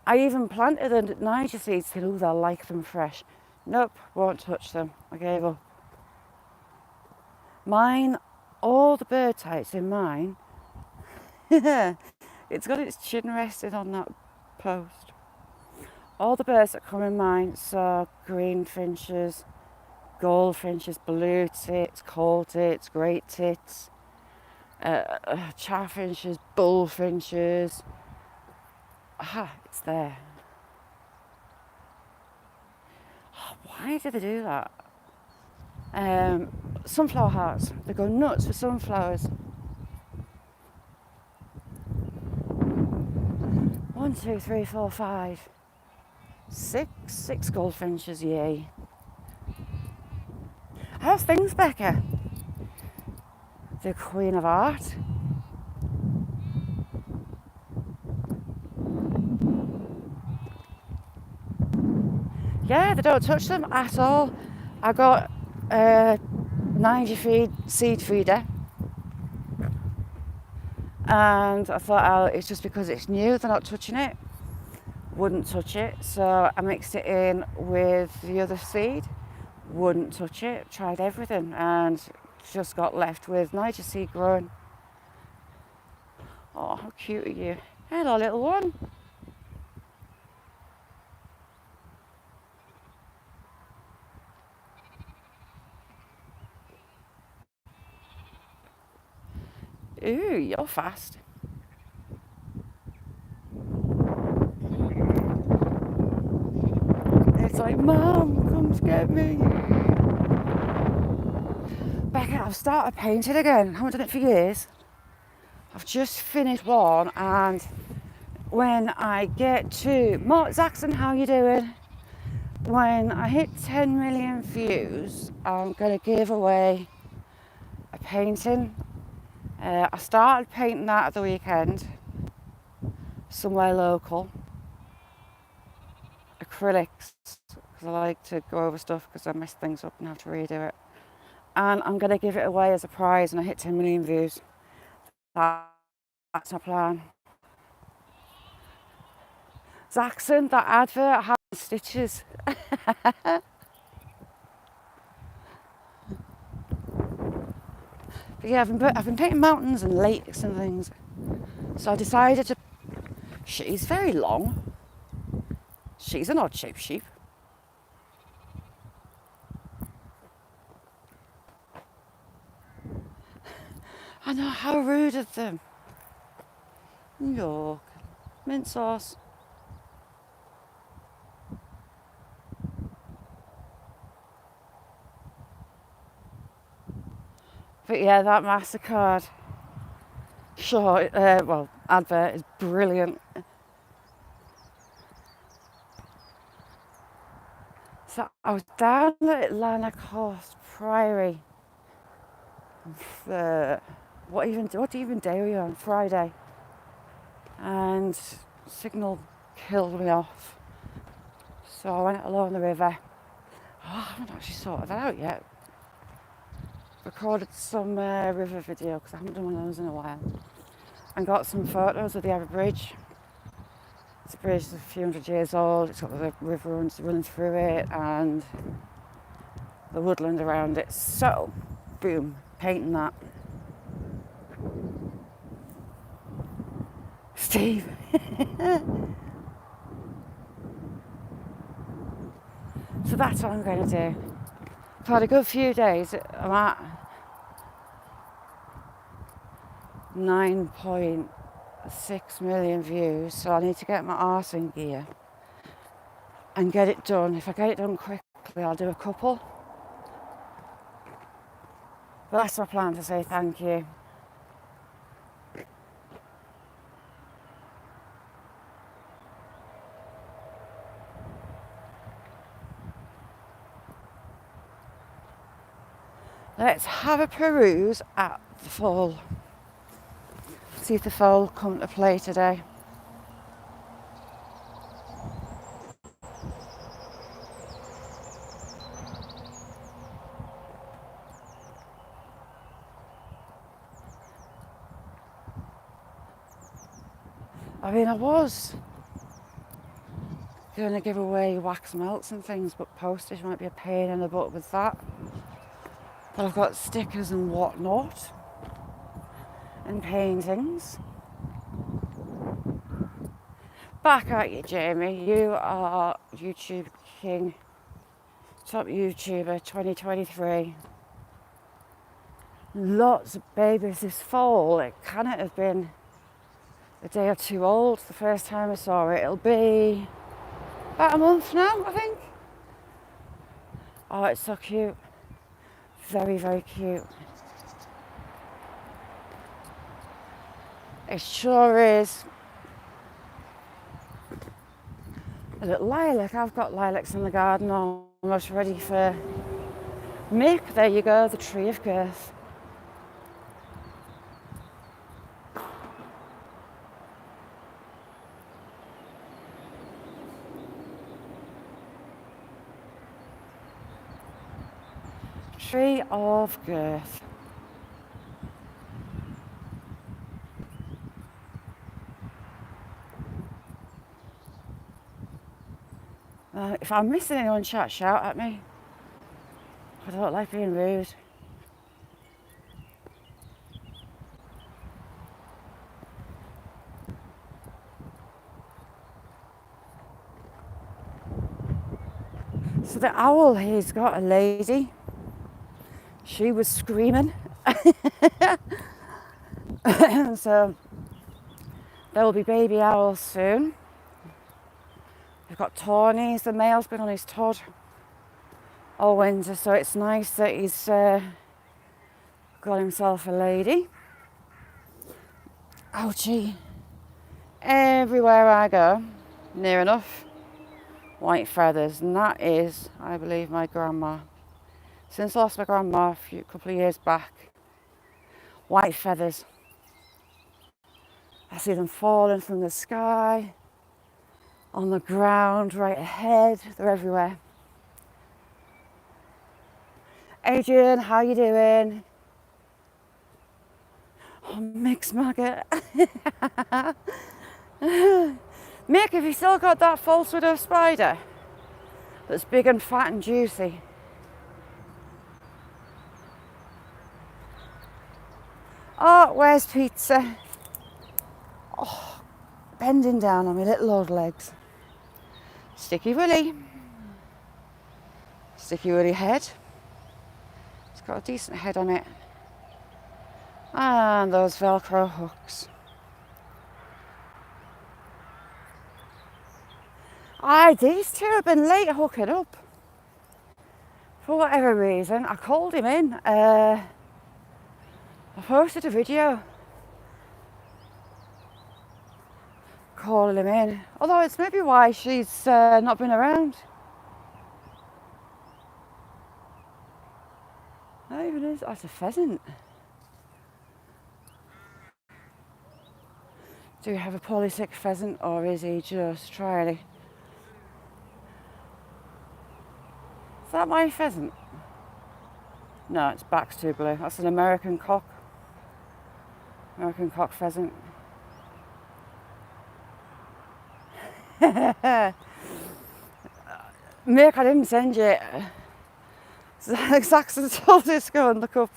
S1: I even planted the Niger seeds thinking, they'll like them fresh. Nope, won't touch them. I gave up. Mine, all the bird types in mine, it's got its chin rested on that post. All the birds that come in mine, so green finches, goldfinches, blue tits, coal tits, great tits, chaffinches, bullfinches. Aha, it's there. Why did they do that? Sunflower hearts. They go nuts for sunflowers. 1, 2, 3, 4, 5, 6 goldfinches, yay. How's things, Becca? The Queen of Art. Yeah, they don't touch them at all. I got a Niger seed feeder, and I thought, it's just because it's new, they're not touching it. Wouldn't touch it, so I mixed it in with the other seed. Wouldn't touch it. Tried everything, and just got left with Niger seed growing. Oh, how cute are you? Hello, little one. Ooh, you're fast. It's like, Mum, come to get me. Becca, I've started painting again. I haven't done it for years. I've just finished one, and when I get to Mark Zaxon, how you doing? When I hit 10 million views, I'm gonna give away a painting. I started painting that at the weekend, somewhere local. Acrylics, because I like to go over stuff because I mess things up and have to redo it. And I'm gonna give it away as a prize, and I hit 10 million views. That's my plan. Zaxon, that advert had stitches. But yeah, I've been painting mountains and lakes and things. So I decided to. She's very long. She's an odd-shaped sheep. I know, how rude of them. Yuck. Mint sauce. But yeah, that MasterCard advert is brilliant. So I was down at Atlantic Coast Priory. What even day were you on? Friday. And signal killed me off. So I went along the river. Oh, I haven't actually sorted that out yet. Recorded some river video because I haven't done one of those in a while. And got some photos of the Abbey Bridge. It's a bridge that's a few hundred years old. It's got the river running through it and the woodland around it. So, boom, painting that. Steve. So that's what I'm going to do. I've had a good few days. I'm at 9.6 million views, so I need to get my arse in gear and get it done. If I get it done quickly, I'll do a couple. But that's my plan, to say thank you. Let's have a peruse at the fall. See if the fall come to play today. I mean, I was going to give away wax melts and things, but postage might be a pain in the butt with that. But I've got stickers and whatnot, and paintings. Back at you, Jamie. You are YouTube King, top YouTuber 2023. Lots of babies this fall. It cannot have been a day or two old the first time I saw it. It'll be about a month now, I think. Oh, it's so cute. Very, very cute. It sure is. A little lilac. I've got lilacs in the garden almost ready for Mick. There you go, the tree of girth. Tree of girth. If I'm missing anyone, chat, shout at me. I don't like being rude. So the owl, he's got a lady. She was screaming. So there will be baby owls soon. We've got Tawny's, the male's been on his tud all winter, so it's nice that he's got himself a lady. Oh gee, everywhere I go, near enough, white feathers, and that is, I believe, my grandma. Since I lost my grandma a couple of years back, white feathers. I see them falling from the sky, on the ground, right ahead, they're everywhere. Adrian, how you doing? Oh, mixed maggot. Mick, have you still got that false widow spider? That's big and fat and juicy. Oh, where's pizza? Oh, bending down on my little old legs. Sticky Willy. Sticky Willy head. It's got a decent head on it. And those Velcro hooks. These two have been late hooking up. For whatever reason, I called him in. I posted a video calling him in. Although it's maybe why she's not been around. Not even is. That's a pheasant. Do we have a polysick pheasant, or is he just trying? Is that my pheasant? No, its back's too blue. That's an American cock. American cock pheasant. Mick, I didn't send you it. Alex Saxon told us to go and look up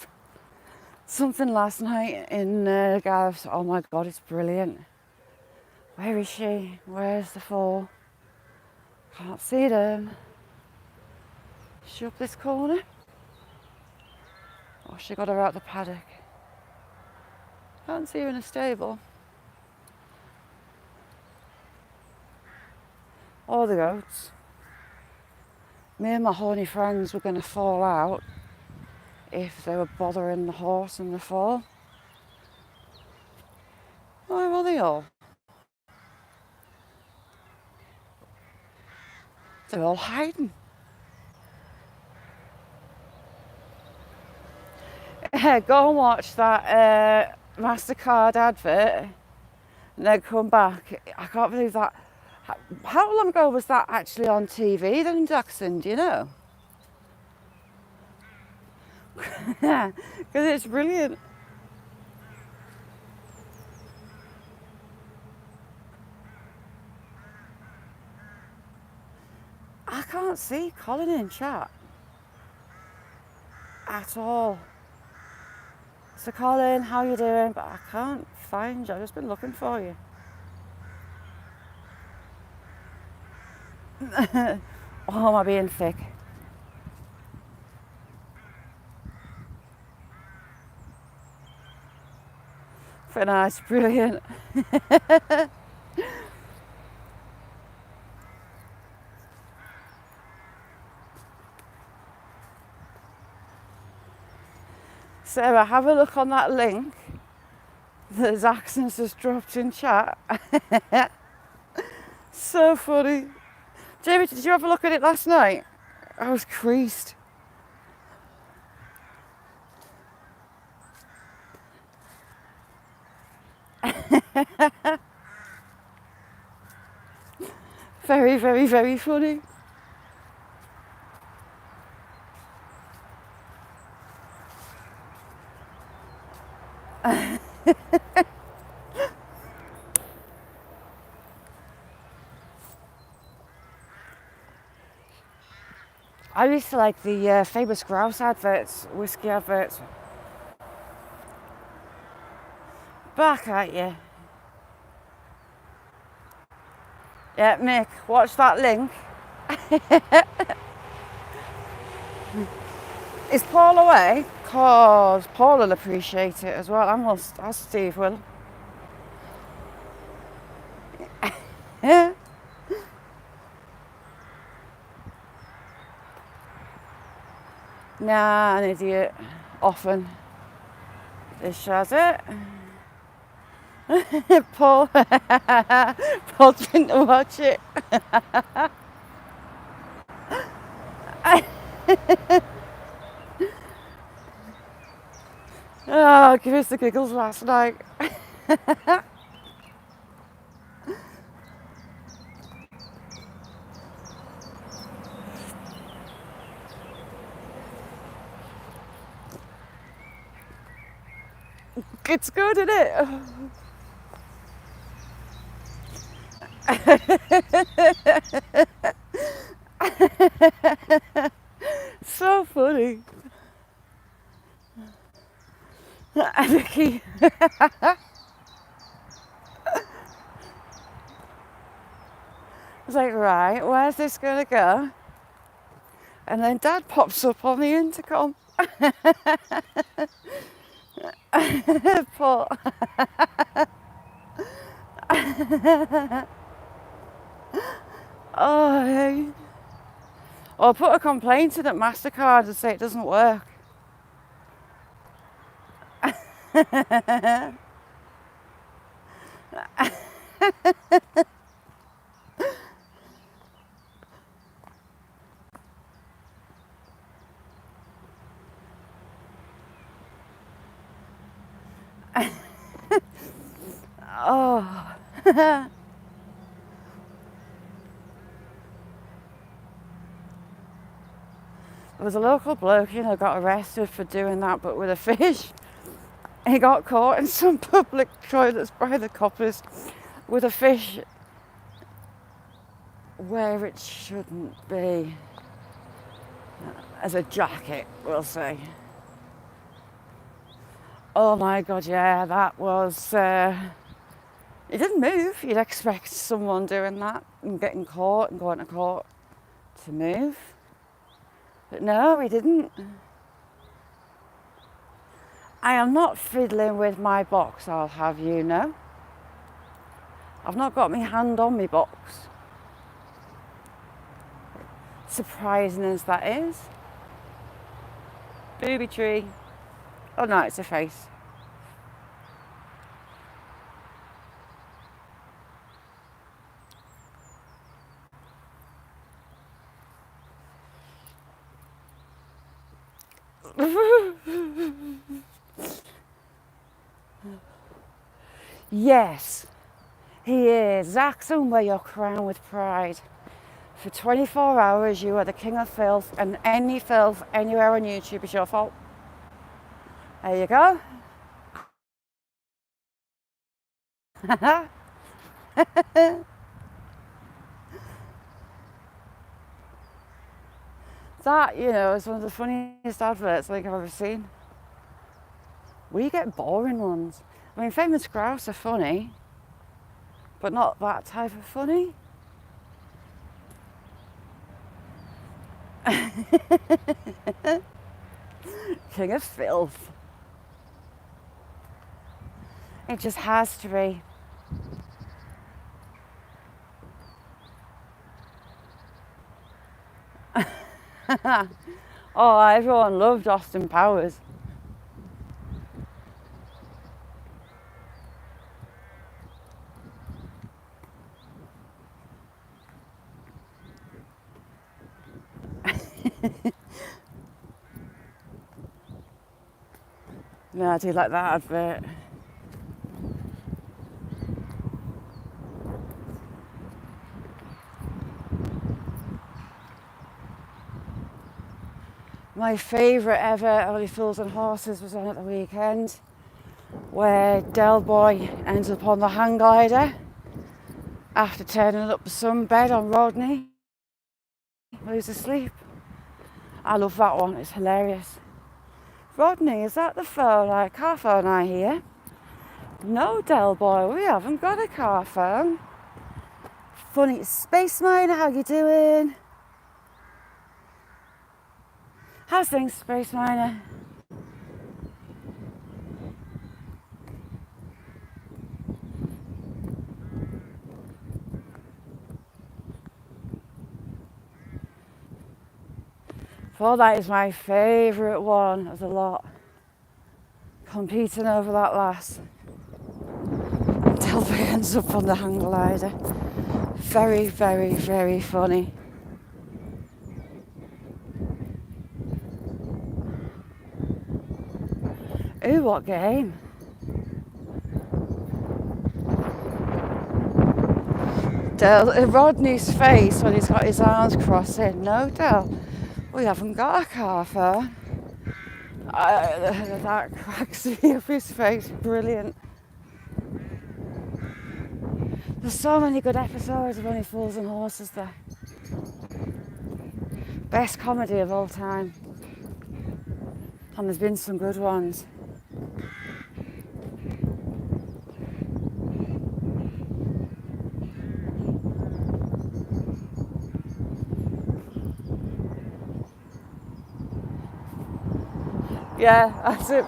S1: something last night in Gav's. Oh my god, it's brilliant. Where is she? Where's the foal? Can't see them. Is she up this corner? Or she got her out the paddock? Can't see her in a stable. Or the goats. Me and my horny friends were going to fall out if they were bothering the horse in the fall. Where are they all? They're all hiding. Go and watch that MasterCard advert and then come back. I can't believe that. How long ago was that actually on TV then, Jackson? Do you know? Because it's brilliant. I can't see Colin in chat at all. So Colin, how you doing? But I can't find you. I've just been looking for you. Oh, am I being thick? Very nice, brilliant. Sarah, have a look on that link that Zaxon's just dropped in chat. So funny. Jamie, did you have a look at it last night? I was creased. Very, very, very funny. I used to like the famous grouse adverts, whiskey adverts. Back at you. Yeah, Mick, watch that link. Is Paul away? Cause Paul will appreciate it as well. As Steve will. Yeah. Nah, an idiot. Often. This has it. Paul. Paul didn't watch it. Oh, give us the giggles last night. It's good, isn't it? So funny. Vicky. I was like, right, where's this gonna go? And then Dad pops up on the intercom. Paul. Oh, hey. Or put a complaint in at MasterCard and say it doesn't work. Oh. There was a local bloke, got arrested for doing that, but with a fish. He got caught in some public toilets by the coppers with a fish where it shouldn't be. As a jacket, we'll say. Oh my God, yeah, that was... It didn't move. You'd expect someone doing that and getting caught and going to court to move. But no, he didn't. I am not fiddling with my box, I'll have you know. I've not got my hand on my box. Surprising as that is. Booby tree. Oh no, it's a face. Yes, he is. Zaxxon, wear your crown with pride. For 24 hours, you are the king of filth, and any filth anywhere on YouTube is your fault. There you go. That, is one of the funniest adverts I've ever seen. We get boring ones. I mean, famous grouse are funny, but not that type of funny. King of filth. It just has to be. Oh, everyone loved Austin Powers. No, I do like that advert. My favourite ever Only Fools and Horses was on at the weekend, where Del Boy ends up on the hang glider after turning up the sunbed on Rodney while he's asleep. I love that one, it's hilarious. Rodney, is that the phone? Car phone I hear? No, Del Boy, we haven't got a car phone. Funny, Space Miner, how you doing? How's things, Space Miner? Fortnite is my favourite one of the lot. Competing over that last. Delphi ends up on the hang glider. Very, very, very funny. Ooh, what game? Rodney's face when he's got his arms crossed in. No, Del, we haven't got a car phone. That cracks me up, his face. Brilliant. There's so many good episodes of Only Fools and Horses there. Best comedy of all time. And there's been some good ones. Yeah, that's it.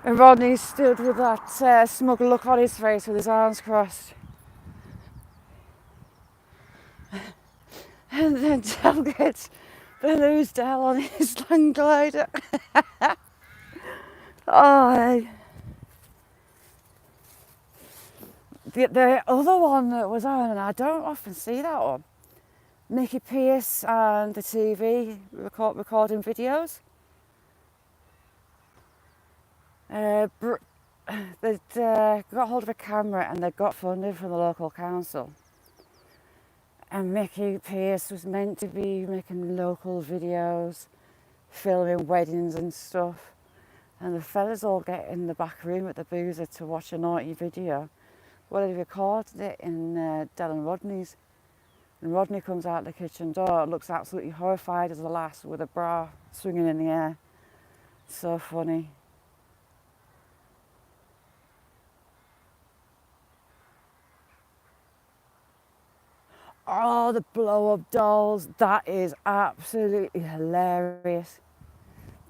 S1: And Rodney stood with that smug look on his face with his arms crossed. And then Del gets the loose Del on his hang glider. Oh, the other one that was on, and I don't often see that one, Mickey Pierce and the TV recording videos. They'd got hold of a camera and they got funding from the local council. And Mickey Pierce was meant to be making local videos, filming weddings and stuff. And the fellas all get in the back room at the boozer to watch a naughty video. Well, they recorded it in Del and Rodney's. And Rodney comes out the kitchen door, looks absolutely horrified as a lass with a bra swinging in the air. So funny. Oh, the blow-up dolls. That is absolutely hilarious.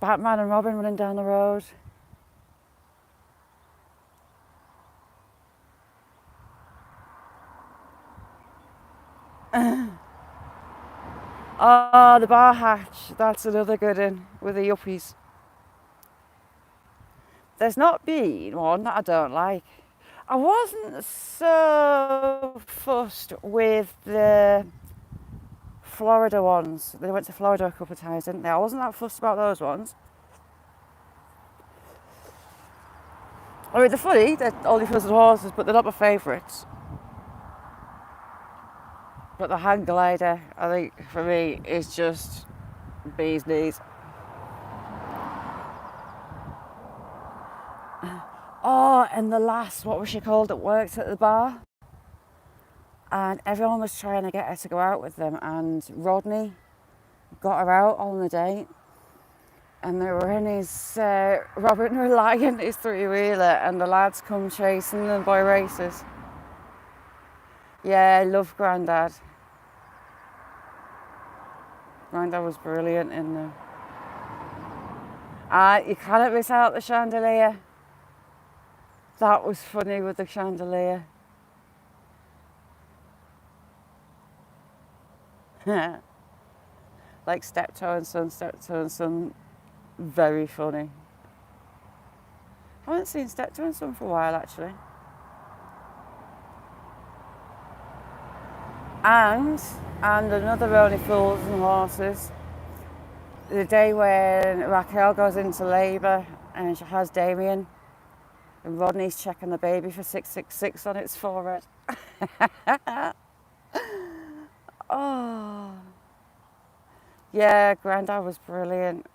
S1: Batman and Robin running down the road. Oh, the bar hatch. That's another good one with the yuppies. There's not been one that I don't like. I wasn't so fussed with the Florida ones. They went to Florida a couple of times, didn't they? I wasn't that fussed about those ones. I mean, they're funny, they're Only Fools and Horses, but they're not my favourites. But the hang glider, I think, for me, is just bee's knees. Oh, and the last, what was she called, that worked at the bar? And everyone was trying to get her to go out with them, and Rodney got her out on the date. And they were in his Robert Reliant, his three-wheeler, and the lads come chasing them by races. Yeah, I love Grandad. Grandad was brilliant in them. You cannot miss out the chandelier. That was funny with the chandelier. Like Steptoe and Son, very funny. I haven't seen Steptoe and Son for a while, actually. And another Only Fools and Horses. The day when Raquel goes into labour and she has Damien, and Rodney's checking the baby for 666 on its forehead. Oh. Yeah, Grandad was brilliant.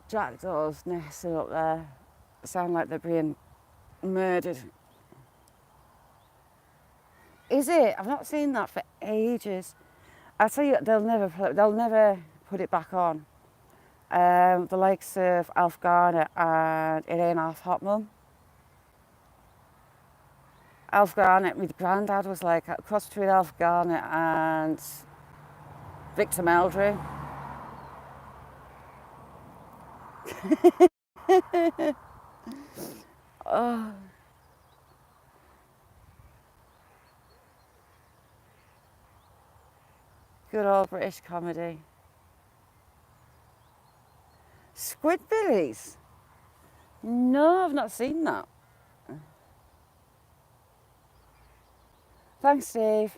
S1: Jackdaws nesting up there sound like they're being murdered. Is it? I've not seen that for ages. I tell you, they'll never put it back on. The likes of Alf Garner and It Ain't Half Hot Mum. Alf Garner, my granddad was like a cross between Alf Garner and Victor Meldrew. Oh, good old British comedy. Squidbillies? No, I've not seen that. Thanks, Steve.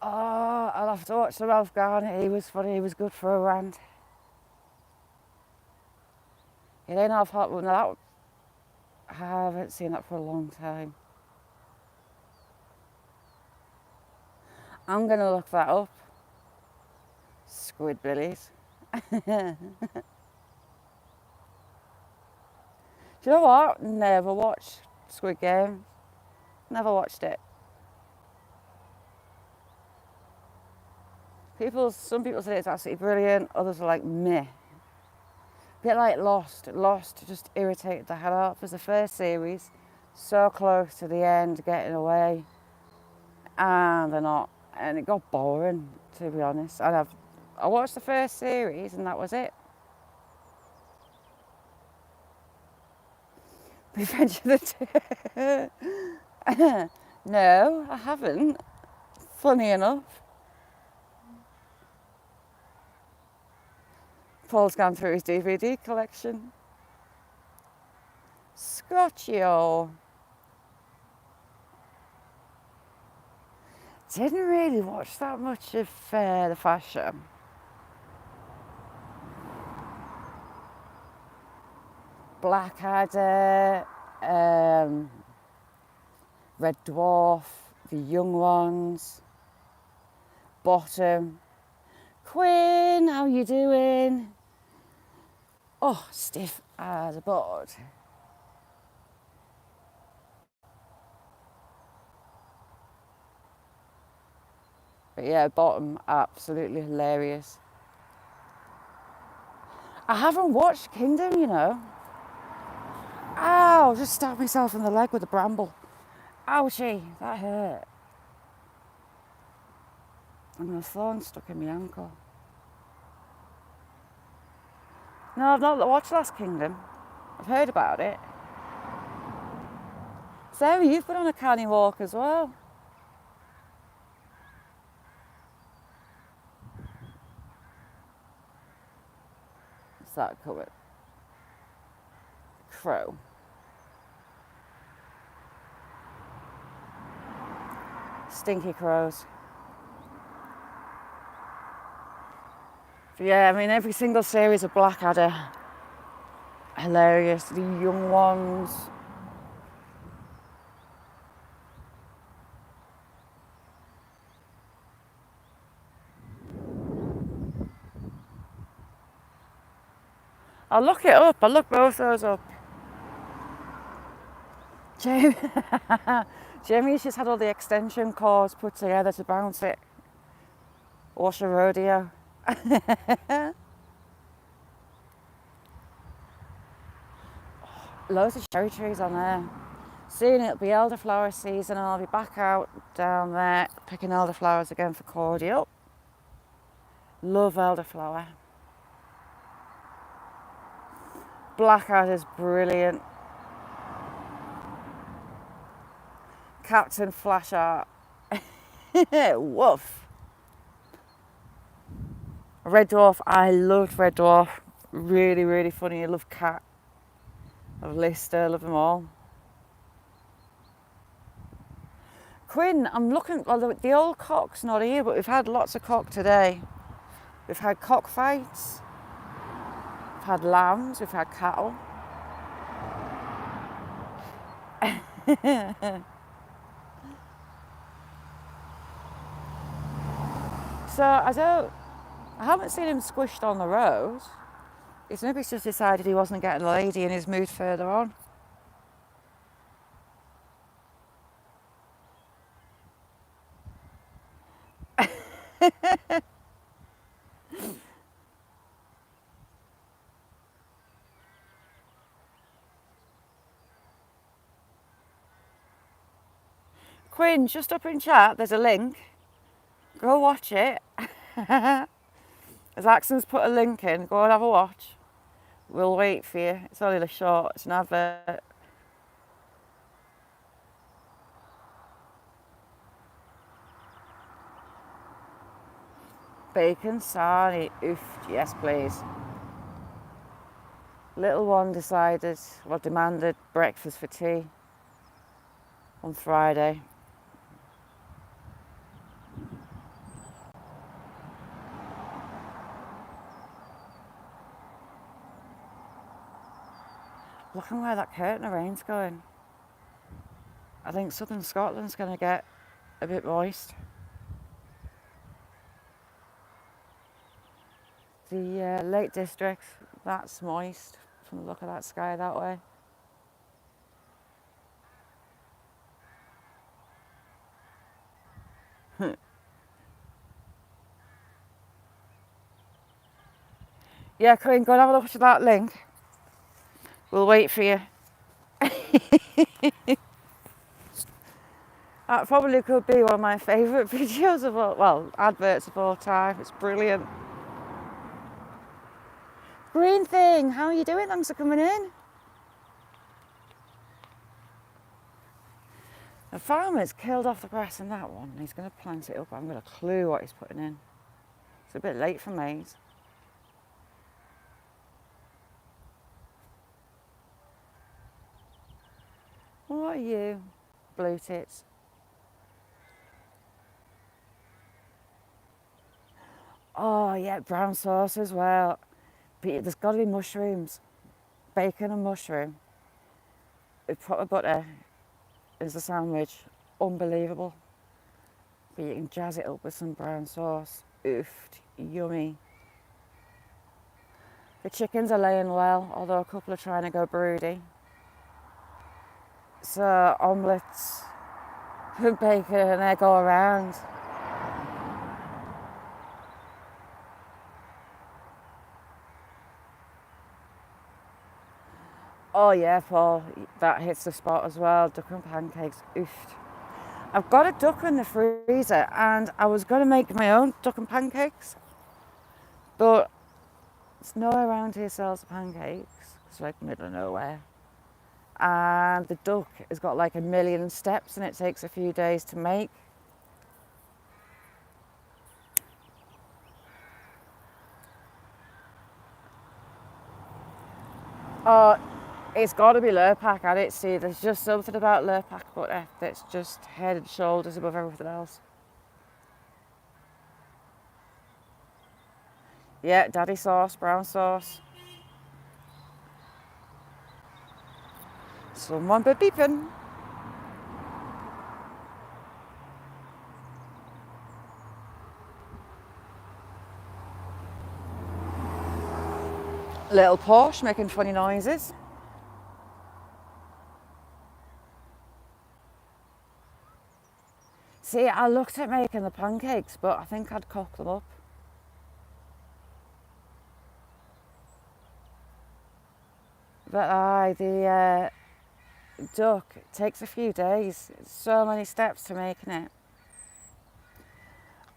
S1: Oh, I'll have to watch the Ralph Garner. He was funny. He was good for a rant. It Ain't Half Hot Mum. Now that, I haven't seen that for a long time. I'm going to look that up. Squidbillies. Do you know what? Never watched Squid Game. Never watched it. Some people say it's absolutely brilliant. Others are like, meh. A bit like Lost. Lost just irritated the hell out of us. The first series, so close to the end, getting away, and they're not. And it got boring, to be honest. And I watched the first series, and that was it. Revenge of the No, I haven't. Funny enough. Paul's gone through his DVD collection. Scotchio. Didn't really watch that much of the fashion. Blackadder, Red Dwarf, The Young Ones, Bottom. Quinn, how you doing? Oh, stiff as a board. But yeah, Bottom, absolutely hilarious. I haven't watched Kingdom, you know. Ow, just stabbed myself in the leg with a bramble. Ouchie, that hurt. And a thorn stuck in my ankle. No, I've not watched Last Kingdom. I've heard about it. Sarah, you've been on a canny walk as well. What's that covered? Crow. Stinky crows. But yeah, I mean, every single series of Blackadder, hilarious. The Young Ones. I'll look it up. I'll look both those up. Jamie's just had all the extension cords put together to bounce it. Watch a rodeo. Loads of cherry trees on there. Soon it'll be elderflower season and I'll be back out down there picking elderflowers again for cordial. Love elderflower. Blackadder's brilliant. Captain Flashart. Woof. Red Dwarf, I loved Red Dwarf. Really, really funny. I love Cat. I love Lister, I love them all. Quinn, I'm looking, well, the old cock's not here, but we've had lots of cock today. We've had cockfights, we've had lambs, we've had cattle. So I haven't seen him squished on the road. Maybe he's just decided he wasn't getting a lady and he's moved further on. Quinn, just up in chat, there's a link. Go watch it. As Axon's put a link in, go and have a watch. We'll wait for you. It's only a short, it's an advert. Bacon sarnie, oof, yes please. Little one demanded breakfast for tea on Friday. Looking where that curtain of rain's going. I think southern Scotland's going to get a bit moist. The Lake District, that's moist from the look of that sky that way. Yeah, Corinne, go and have a look at that link. We'll wait for you. That probably could be one of my favourite videos of all, well, adverts of all time. It's brilliant. Green thing, how are you doing? Thanks for coming in. The farmer's killed off the grass in that one. He's going to plant it up. I haven't got a clue what he's putting in. It's a bit late for maize. What are you, blue tits? Oh yeah, brown sauce as well. But there's got to be mushrooms. Bacon and mushroom. With proper butter is the sandwich. Unbelievable. But you can jazz it up with some brown sauce. Oof, yummy. The chickens are laying well, although a couple are trying to go broody. So omelettes with bacon and egg all around. Oh yeah, Paul, that hits the spot as well. Duck and pancakes, oof. I've got a duck in the freezer and I was going to make my own duck and pancakes, but there's nowhere around here sells pancakes. It's like middle of nowhere. And the duck has got like 1,000,000 steps and it takes a few days to make. Oh, it's got to be Lurpak, I don't see. There's just something about Lurpak butter that's just head and shoulders above everything else. Yeah, daddy sauce, brown sauce. Someone be beeping. Little Porsche making funny noises. See, I looked at making the pancakes, but I think I'd cock them up. But the duck takes a few days. So many steps to making it.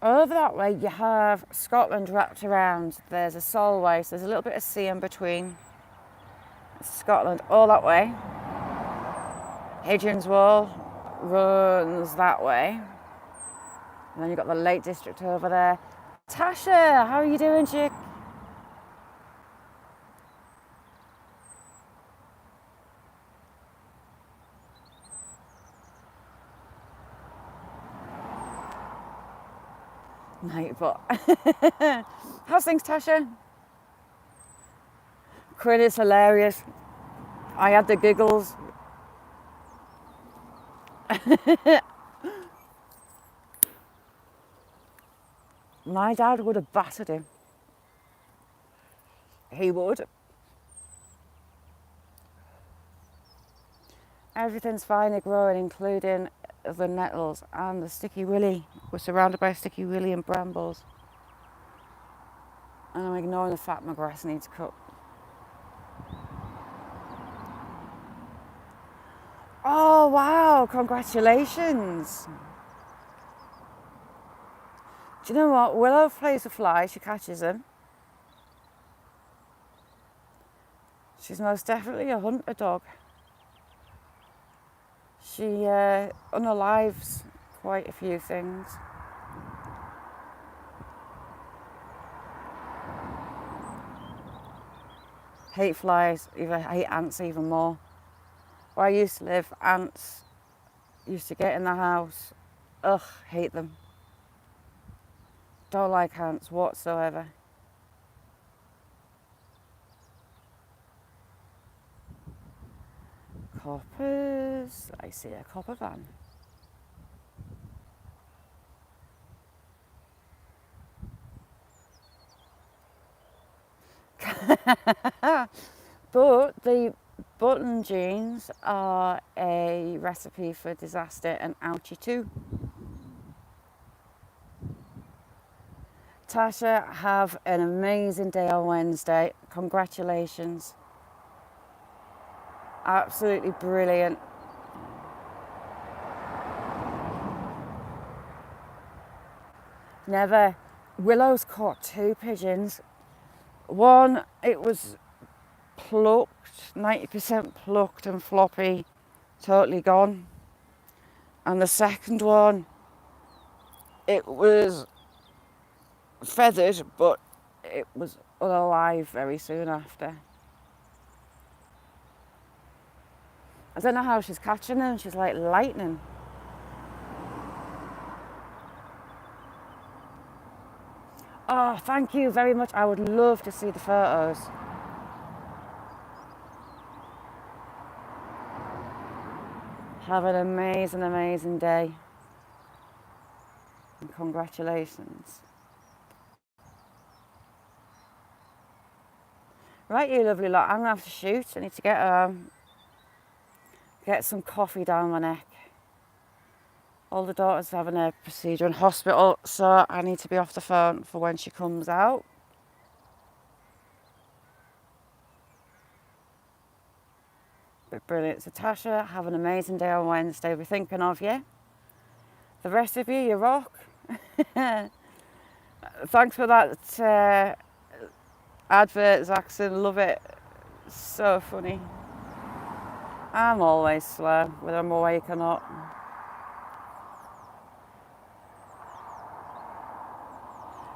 S1: Over that way you have Scotland wrapped around. There's a Solway, so there's a little bit of sea in between. It's Scotland all that way. Higgins Wall runs that way. And then you've got the Lake District over there. Tasha, how are you doing, chick? Night, but how's things, Tasha? Crit is hilarious. I had the giggles. My dad would have battered him. He would. Everything's finely growing, including the nettles and the sticky willy. We're surrounded by sticky willy and brambles. And I'm ignoring the fact my grass needs cut. Oh wow, Oh, congratulations. Do you know what? Willow plays with flies, she catches them. She's most definitely a hunter dog. She unalives quite a few things. Hate flies, I hate ants even more. Where I used to live, ants used to get in the house. Ugh, hate them. Don't like ants whatsoever. Coppers, I see a copper van. But the button jeans are a recipe for disaster and ouchie too. Tasha, have an amazing day on Wednesday. Congratulations. Absolutely brilliant. Never. Willow's caught 2 pigeons. One, it was plucked, 90% plucked and floppy, totally gone. And the second one, it was feathered, but it was unalive very soon after. I don't know how she's catching them. She's like lightning. Oh, thank you very much. I would love to see the photos. Have an amazing, amazing day. And congratulations. Right, you lovely lot. I'm going to have to shoot. I need to get some coffee down my neck. Older daughter's having a procedure in hospital, so I need to be off the phone for when she comes out. But brilliant. So Tasha, have an amazing day on Wednesday. We're thinking of you. The rest of you, you rock. Thanks for that advert, Zaxon. Love it. So funny. I'm always slow, whether I'm awake or not.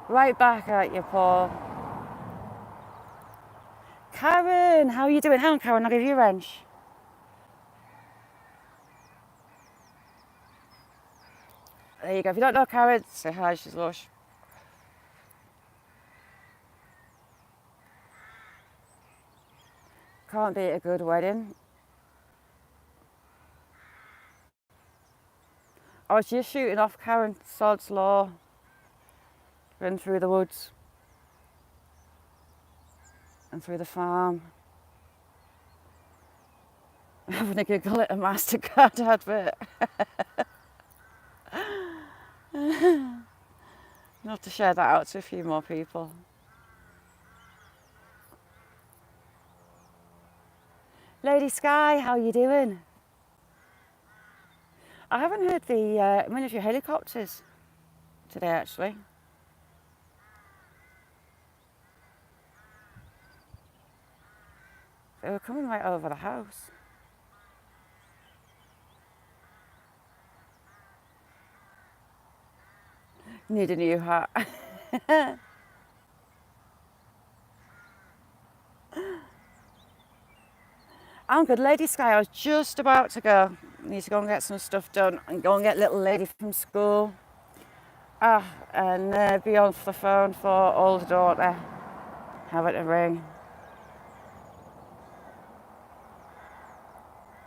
S1: Right back at you, Paul. Karen, how are you doing? Hang on, Karen, I'll give you a wrench. There you go. If you don't know Karen, say hi, she's lush. Can't beat a good wedding. I was just shooting off Karen, sod's law. Been through the woods and through the farm. Having a giggle at a MasterCard advert. Not to share that out to a few more people. Lady Sky, how are you doing? I haven't heard the many of your helicopters today, actually. They were coming right over the house. Need a new hat. I'm good, Lady Sky. I was just about to go. Need to go and get some stuff done and go and get little lady from school. And be on the phone for older daughter. Have it a ring.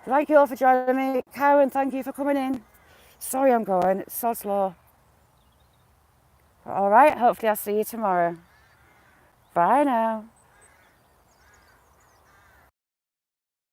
S1: Thank you all for joining me. Karen, thank you for coming in. Sorry I'm going, it's so slow. All right, hopefully I'll see you tomorrow. Bye now.